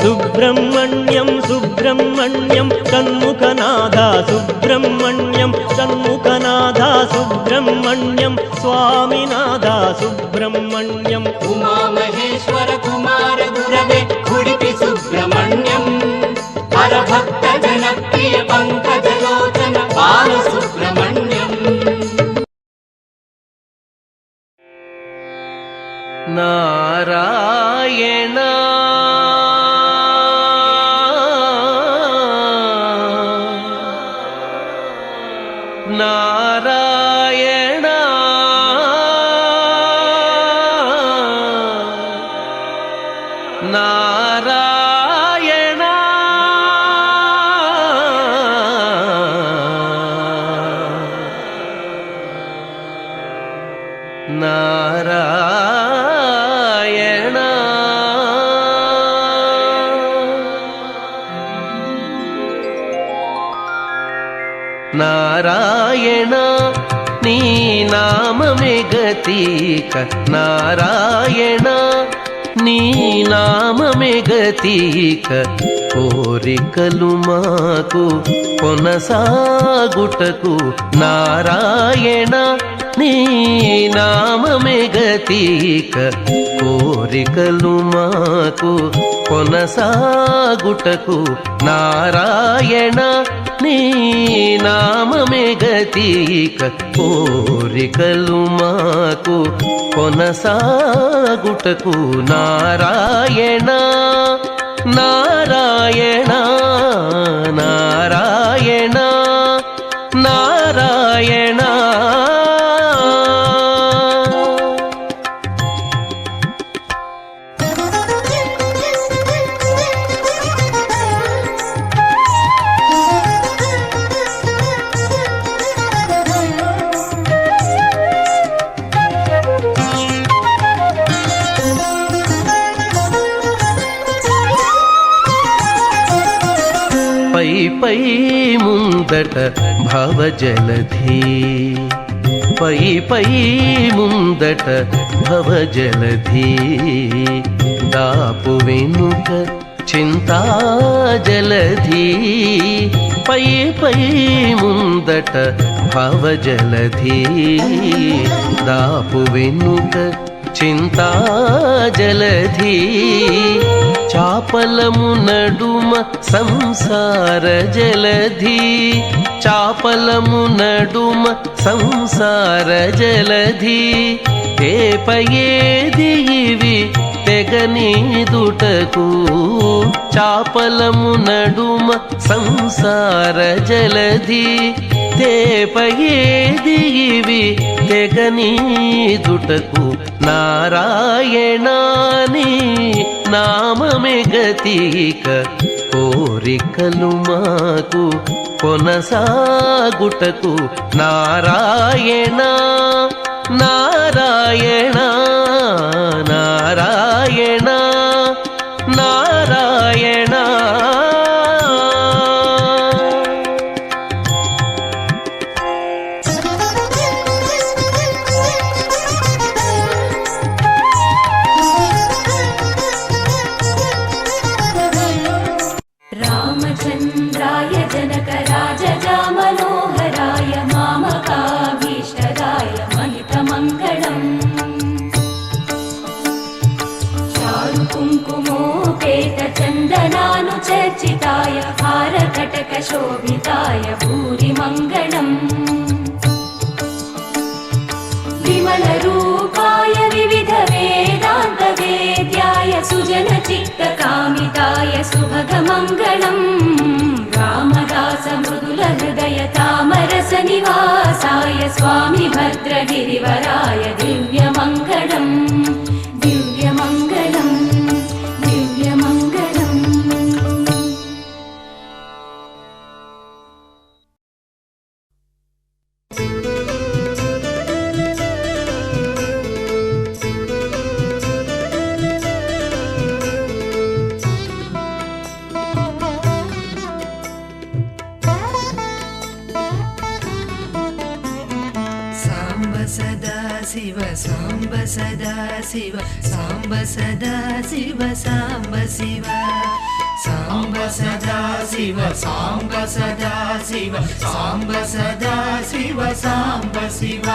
Speaker 10: సుబ్రహ్మణ్యం సుబ్రహ్మణ్యం షణ్ముఖనాథ సుబ్రహ్మణ్యం షణ్ముఖనాథ సుబ్రహ్మణ్యం స్వామినాథ సుబ్రహ్మణ్యం
Speaker 8: ఉమామహేశ్వర కుమార గురవే ఉడిపి సుబ్రహ్మణ్యం హరభక్త జనప్రియ పంకజలోచన బాలసుబ్రహ్మణ్యం
Speaker 1: నారాయణ నారాయణ నారాయణ నారాయణ నారాయణ నీ నామమే గతీక నారాయణ నీ నామమే గతీక కోరికలు మాకు కొనసాగుటకు నారాయణ నీ నామమే గతీక కోరికలు మాకు కొనసాగుటకు నారాయణ నీ నామమే గతీక కోరికలు మాకు కొనసాగుటకు నారాయణ నారాయణ నారాయణ నారాయణ పై ముందట భవజలధి పై ముందట భవజలధి దాపు వెనుక చింతాజలధి పై ముందట భవజలధి దాపు వెనుక
Speaker 9: చింతాజలధి చాపలము నడుమ సంసార జలధి చాపలము నడుమ సంసార జలధి తేపయేది ఇవి తెగనీదుటకు చాపలము నడుమ సంసార జలధి తేపయేది ఇవి తెగనీదుటకు నారాయణాని నామమే గతిక కోరికలు మాకు కొనసాగుటకు నారాయణ నారాయణ నారాయణ నారాయణ
Speaker 3: रामचन्द्राय जनकराजजा मनोहराय मामकाभीष्टदाय महितमङ्गलम् चारुकुङ्कुमोपेतचन्दनानुचर्चिताय हारकटकशोभिताय भूरिमङ्गलम् विमलरूपाय विविधवेदान्तवेद्याय सुजनचित्तकामिताय सुभगमङ्गलम् रामदास मृदुलहृदय तामरसनिवासाय स्वामि भद्रगिरिवराय दिव्यमङ्गलम् दिव्यमङ्गलम् दिव्यमङ्गलम्
Speaker 11: शिव सांब सदा शिव सांब सदा शिव सांब शिव सांब सदा शिव सांब सदा शिव सांब सदा शिव सांब शिव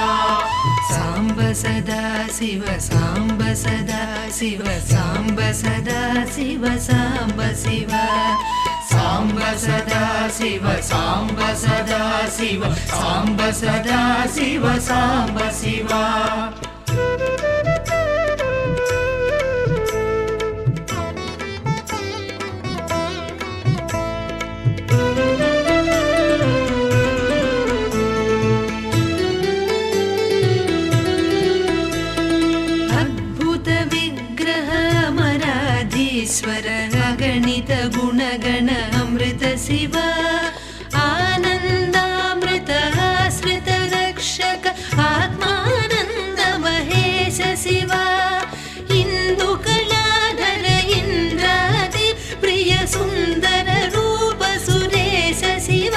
Speaker 11: सांब सदा शिव सांब सदा शिव सांब सदा शिव सांब शिव सांब सदा शिव सांब सदा शिव सांब सदा शिव सांब शिव अद्भुत विग्रह अमराधीश्वर अगणित गुणगण अमृत शिव आनन्दामृत आश्रित रक्षक आत्मानन्द महेश शिव इन्दुकलाधर इन्द्रादि प्रिय सुन्दर रूप सुरेश शिव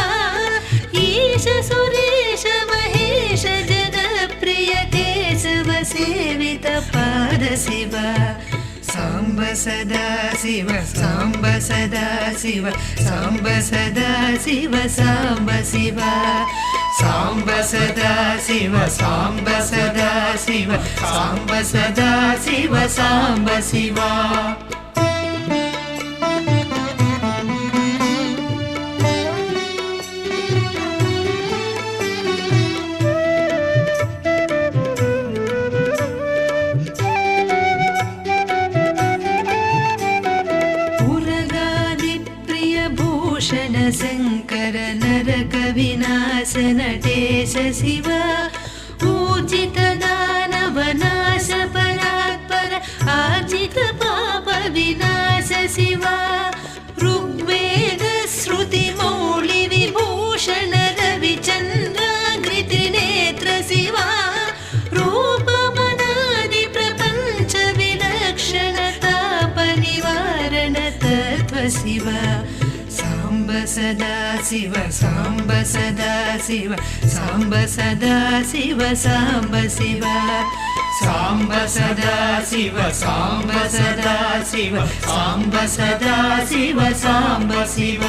Speaker 11: ईश सुरेश महेश जनप्रिय केशव सेवित पाद शिव सांब सदा शिव सांब सदा शिव सांब सदा शिव सांब शिव सांब सदा शिव सांब सदा शिव सांब सदा शिव सांब शिव शंकर नरक विनाश नटेश शिव ऊर्जित दानव नाश परात्पर आर्जित पाप विनाश शिव ऋग्वेद श्रुति मौलि विभूषण रविचन्द्राकृति नेत्र शिव रूपमनादि प्रपंच विलक्षणता परिवारण तत्व शिव सांब सदा शिव सांब सदा शिव सांब सदा शिव सांब शिव सांब सदा शिव सांब सदा शिव सांब सदा शिव सांब शिव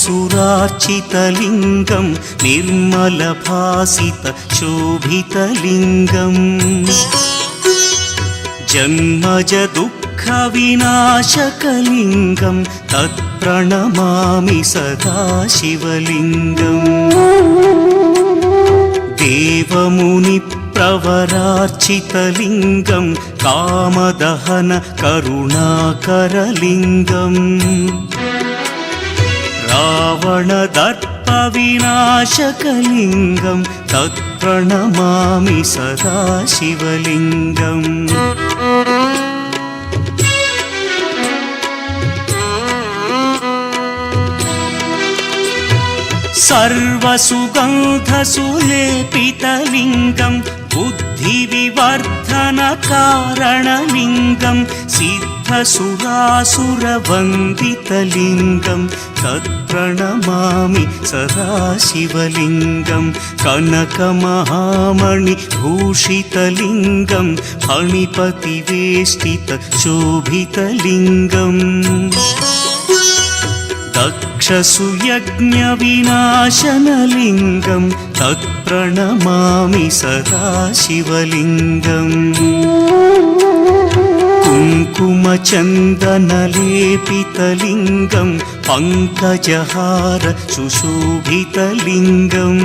Speaker 9: सर्वसुरार्चितलिङ्गं निर्मलभासितशोभितलिङ्गम् जन्मजदुःखविनाशकलिङ्गं तत्प्रणमामि सदा शिवलिङ्गम् देवमुनिप्रवरार्चितलिङ्गं कामदहन करुणाकरलिङ्गम् रावणदर्पविनाशकलिङ्गं तत्प्रणमामि सदा शिवलिङ्गम् सर्वसुगन्धसुलेपितलिङ्गं बुद्धिविवर्धनकारणलिङ्गं सिद्धसुरासुरवन्दितलिङ्गं तत्प्रणमामि सदा शिवलिङ्गं कनकमहामणिभूषितलिङ्गं फणिपतिवेष्टितशोभितलिङ्गम् दक्षसुयज्ञविनाशनलिङ्गं तत्प्रणमामि सदा शिवलिङ्गम् कुङ्कुमचन्दनलेपितलिङ्गं पङ्कजहार सुशोभितलिङ्गम्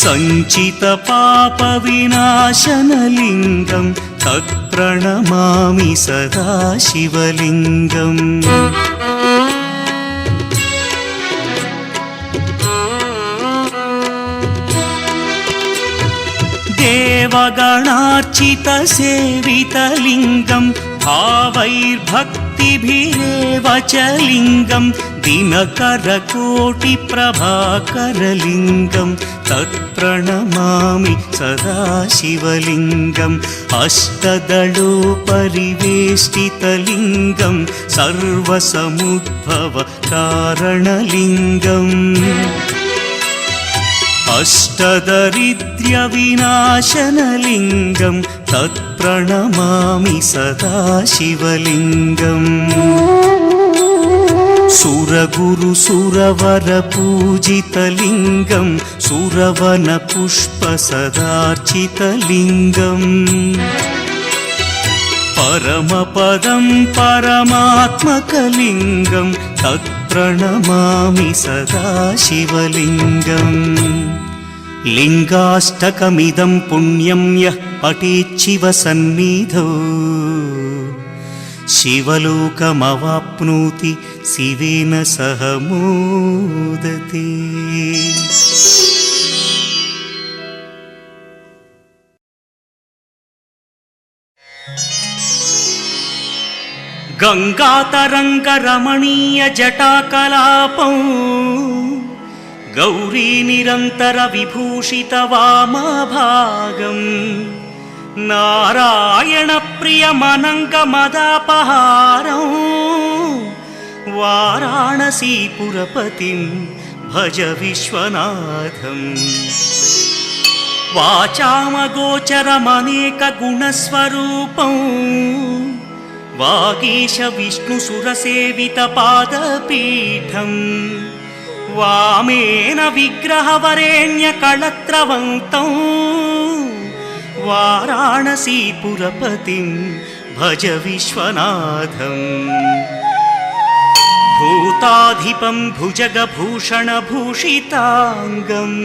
Speaker 9: सञ्चितपापविनाशनलिङ्गं तत्प्रणमामि सदा शिवलिङ्गम् देवगणार्चितसेवितलिङ्गं भावैर्भक्तिभिरेव च लिङ्गं दिनकरकोटिप्रभाकरलिङ्गं तत्प्रणमामि सदा शिवलिङ्गम् अष्टदलोपरिवेष्टितलिङ्गं सर्वसमुद्भवकारणलिङ्गम् अष्टदरिद्र्यविनाशनलिङ्गं तत्प्रणमामि सदा शिवलिङ्गम् सुरगुरुसुरवरपूजितलिङ्गं सुरवनपुष्पसदार्चितलिङ्गम् परमपदं परमात्मकलिङ्गं तत्प्रणमामि सदा शिवलिङ्गम् लिङ्गाष्टकमिदं पुण्यं यः पठेच्छिवसन्निधौ शिवलोकमवाप्नोति शिवेन सह मोदते। गङ्गातरङ्गरमणीयजटाकलापं गौरीनिरन्तरविभूषितवामभागम् नारायणप्रियमनङ्गमदापहारं वाराणसीपुरपतिं भज विश्वनाथम् वाचामगोचरमनेकगुणस्वरूपं वागीश विष्णुसुरसेवितपादपीठम् वामेन विग्रहवरेण्यकळत्रवन्तं वाराणसीपुरपतिं भज विश्वनाथम् भूताधिपं भुजगभूषणभूषिताङ्गम्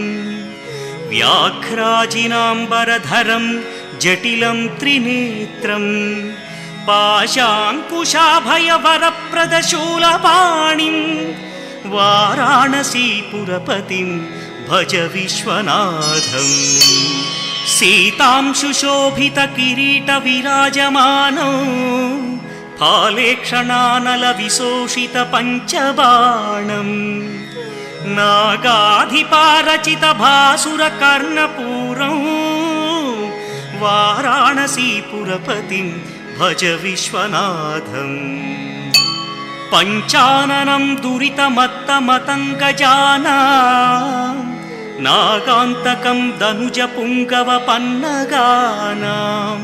Speaker 9: व्याघ्राजिनाम्बरधरं जटिलं त्रिनेत्रम् पाशाङ्कुशाभयवरप्रदशूलपाणिं वाराणसीपुरपतिं भज विश्वनाथम् सीतां सुशोभितकिरीटविराजमानौ फालेक्षणानलविशोषितपञ्चबाणम् नागाधिपारचितभासुरकर्णपूरं वाराणसीपुरपतिं भज विश्वनाथम् पञ्चाननं दुरितमत्तमतङ्गजानां नागान्तकं दनुजपुङ्गवपन्नगानां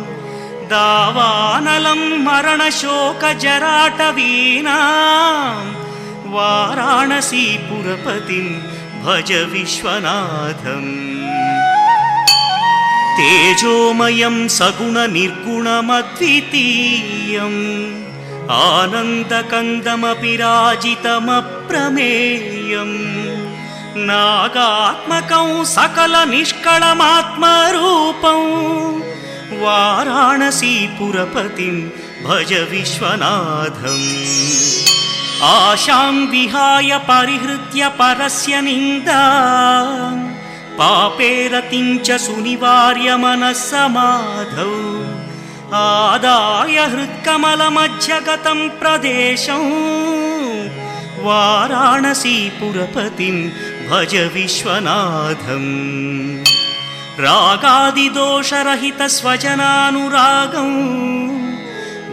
Speaker 9: दावानलं मरणशोकजराटवीनां
Speaker 10: వారాణసీపురపతిం భజ విశ్వనాథం. తేజోమయం సగుణ నిర్గుణమద్వితీయం ఆనందకందమపి రాజితమప్రమేయం నాగాత్మకం సకల నిష్కళమాత్మరూపం వారాణసీపురపతిం భజ విశ్వనాథం. ఆశాం విహాయ పరిహృత్య పరస్య నిందా పాపేరతిం చ సునివార్య మనస్సమాధౌ ఆదాయ హృత్కమలమధ్యగతం ప్రదేశం వారాణసీపురపతిం భజ విశ్వనాథం. రాగాదిదోషరహిత స్వజనానురాగం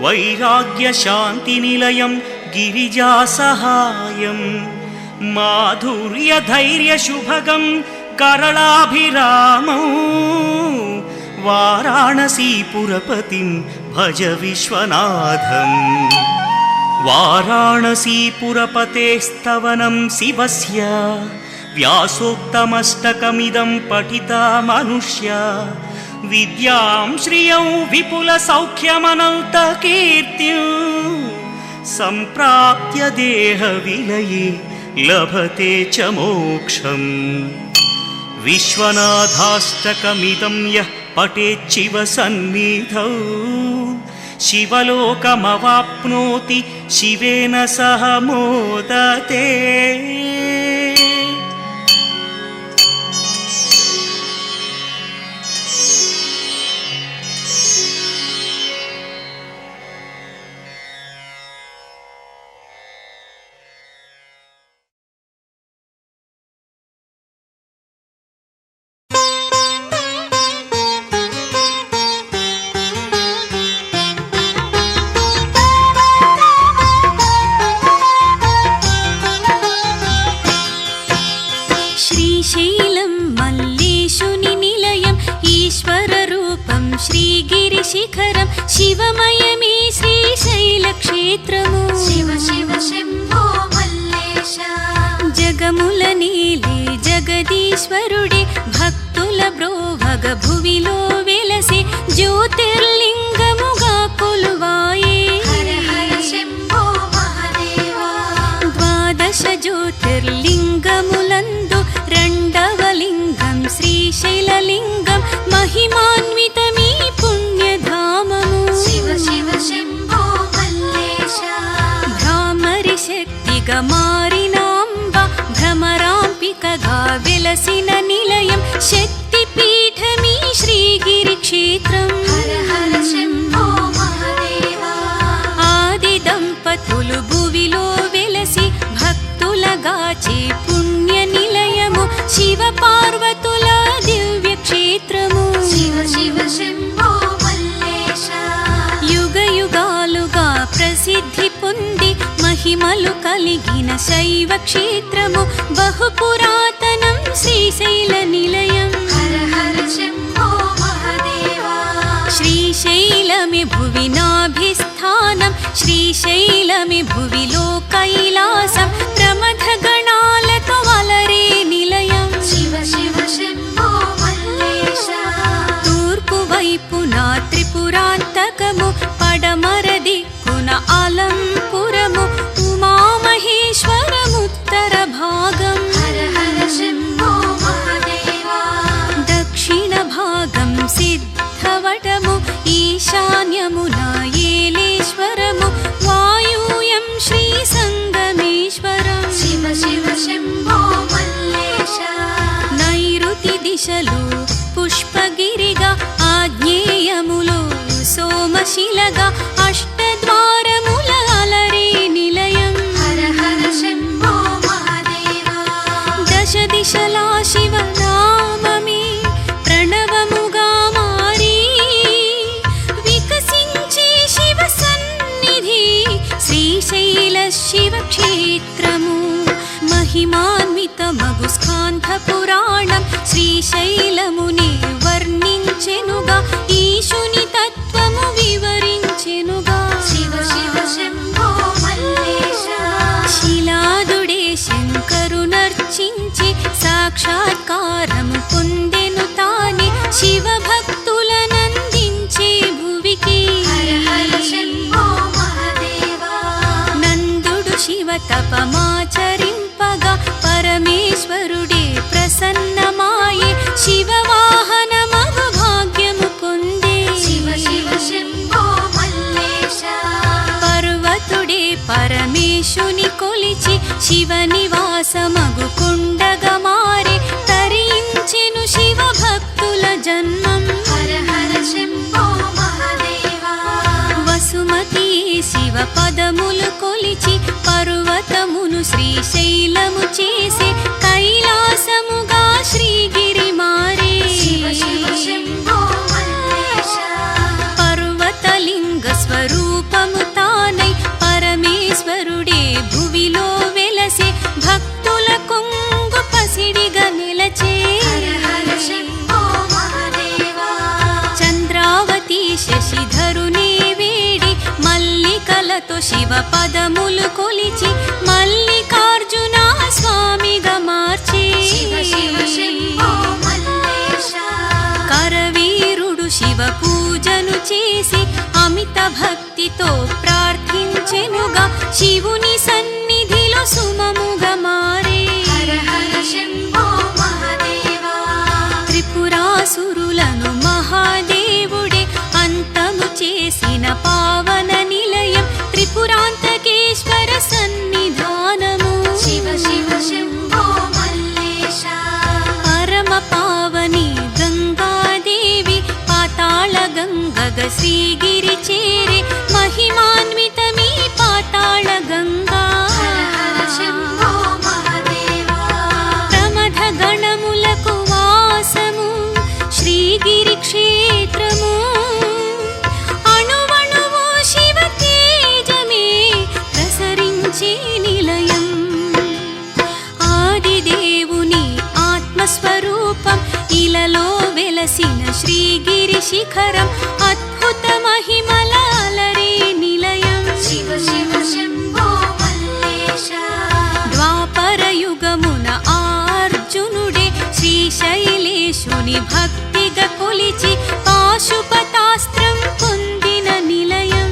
Speaker 10: వైరాగ్యశాంతినిలయం గిరిజాసహాయం మాధుర్యధైర్యశుభగం కరళాభిరామం వారాణసీపురపతిం భజ విశ్వనాథం. వారాణసీపురపతేస్తవనం శివస్య వ్యాసోక్తమష్టకమిదం పఠితా మనుష్య విద్యాం శ్రియం విపుల సౌఖ్యమనంతకీర్తిం సంప్రాప్య దేహ విలయే లభతే చ మోక్షం. విశ్వనాథాష్టకమిదం యః పఠేచ్చివ సన్నిధౌ శివలోకమవాప్నోతి శివేన సహ మోదతే.
Speaker 12: శిఖరం శివమయమే శ్రీశైలక్షేత్రము శివ శివ శంభో మల్లేశ. జగముల నీలే జగదీశ్వరుడే భక్తుల బ్రోవగ భువిలో వెలసే జ్యోతిర్లింగముగా కొలువాయే. హర హర శంభో మహాదేవా. ద్వాదశ జ్యోతిర్లింగములందు రెండవ లింగం శ్రీశైలలింగం మహిమాన్వితమీ పుణ్యధామము శివ శివ శంభో మల్లేశ. భ్రామరి శక్తిగా మారినాంబ భ్రమరాంపికగా వెలసిన నిలయం శక్తిపీఠమీ శ్రీగిరి క్షేత్రం. హర హర శంభో మహాదేవా. ఆది దంపతులు భువిలో వెలసి భక్తులగాచే పుణ్య నిలయము శివ పార్వతుల దివ్య క్షేత్రము శివ శివ శంభో మల్లేశ. యుగ యుగాలుగా ప్రసిద్ధి పొంది మహిమలు కలిగిన శైవ క్షేత్రము బహు పురాతనం శ్రీశైల నిలయం. హర హర శంభో మహాదేవా. శ్రీశైలమి భువి నాభిస్థానం శ్రీశైలమి భువిలో కైలాసం ప్రమథ గణాలతో వలరే నిలయం శివ శివ శంభో మల్లేశ. తూర్పు వైపున త్రిపురాంతకము పడమర దిక్కున అలంపురము ఉమామహేశ్వరముత్తర భాగం. హర హర శంభో మహాదేవా. దక్షిణ భాగం సిద్ధవటము ఈశాన్యమున ఏలేశ్వరము వాయూయం శ్రీ సంగమేశ్వరం శివ శివ శంభో మల్లేశ. నైరుతి దిశలో పుష్పగిరిగా ఆగ్నేయములో సోమశిలగా అష్టద్వారముల అలరే నిలయం. హర హర శంభో మహాదేవా. దశ దిశలా శివనామమే ప్రణవముగా మారి వికసించే శివ సన్నిధి శ్రీశైల శివ క్షేత్రము. మహిమాన్విత మగు స్కాంధ పురాణం శ్రీశైలముని వర్ణించెనుగా ఈశుని తత్వము వివరించెనుగా శివ శివ శంభో మల్లేశ. శిలాదు సాక్షాత్కారము పొందెను తానే శివభక్తులనందించే భువికి. నందుడు శివ తపమాచరింపగా పరమేశ్వరుడే ప్రసన్నమాయే శివవాహనమగు భాగ్యము పొందే. పర్వతుడే పరమేశుని కొలిచి శివ నివాసమగు కొండగా మారే తరించెను శివ భక్తుల జన్మం. వసుమతి శివ పదములు కొలిచి పర్వతమును శ్రీశైలము చేసే కైలాసముగా శ్రీగిరి మారే. పర్వతలింగ స్వరూపము తానై పరమేశ్వరుడే భువిలో వెలసే భక్తుల కొంగు పసిడిగా నిలచే. చంద్రావతి శశిధరునే వేడి మల్లికలతో శివ పదములు కొలిచి మల్లికార్జున స్వామిగా మార్చే. కరవీరుడు శివ పూజను చేసి అమిత భక్తితో ప్రార్థించెనుగా శివుని సన్నిధిలో సుమముగా మారే. త్రిపురాసురులను మహాదేవుడే అంతము చేసిన పావన నిలయం త్రిపురాంతకేశ్వర సన్నిధానము. పరమ పావని గంగాదేవి పాతాళ గంగగ శ్రీగిరి చేరే మహిమాన్వితమీ పాతాళ గంగా. ప్రమథ గణములకు వాసము శ్రీగిరి క్షేత్రము. అణువణువు శివ తేజమే ప్రసరించే నిలయం. ఆదిదేవుని ఆత్మస్వరూపం ఇలలో వెలసిన శ్రీగిరి శిఖరం అద్భుత మహిమల అలరే నిలయం. ద్వాపర యుగమున అర్జునుడే శ్రీశైలేశుని భక్తిగా కొలిచి పాశుపతాస్త్రం పొందిన నిలయం.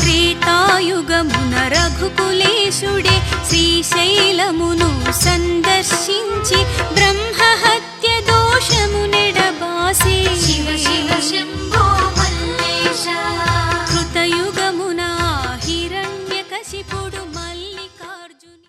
Speaker 12: త్రేతాయుగమున రఘుకులేశుడే శ్రీశైలమును సంద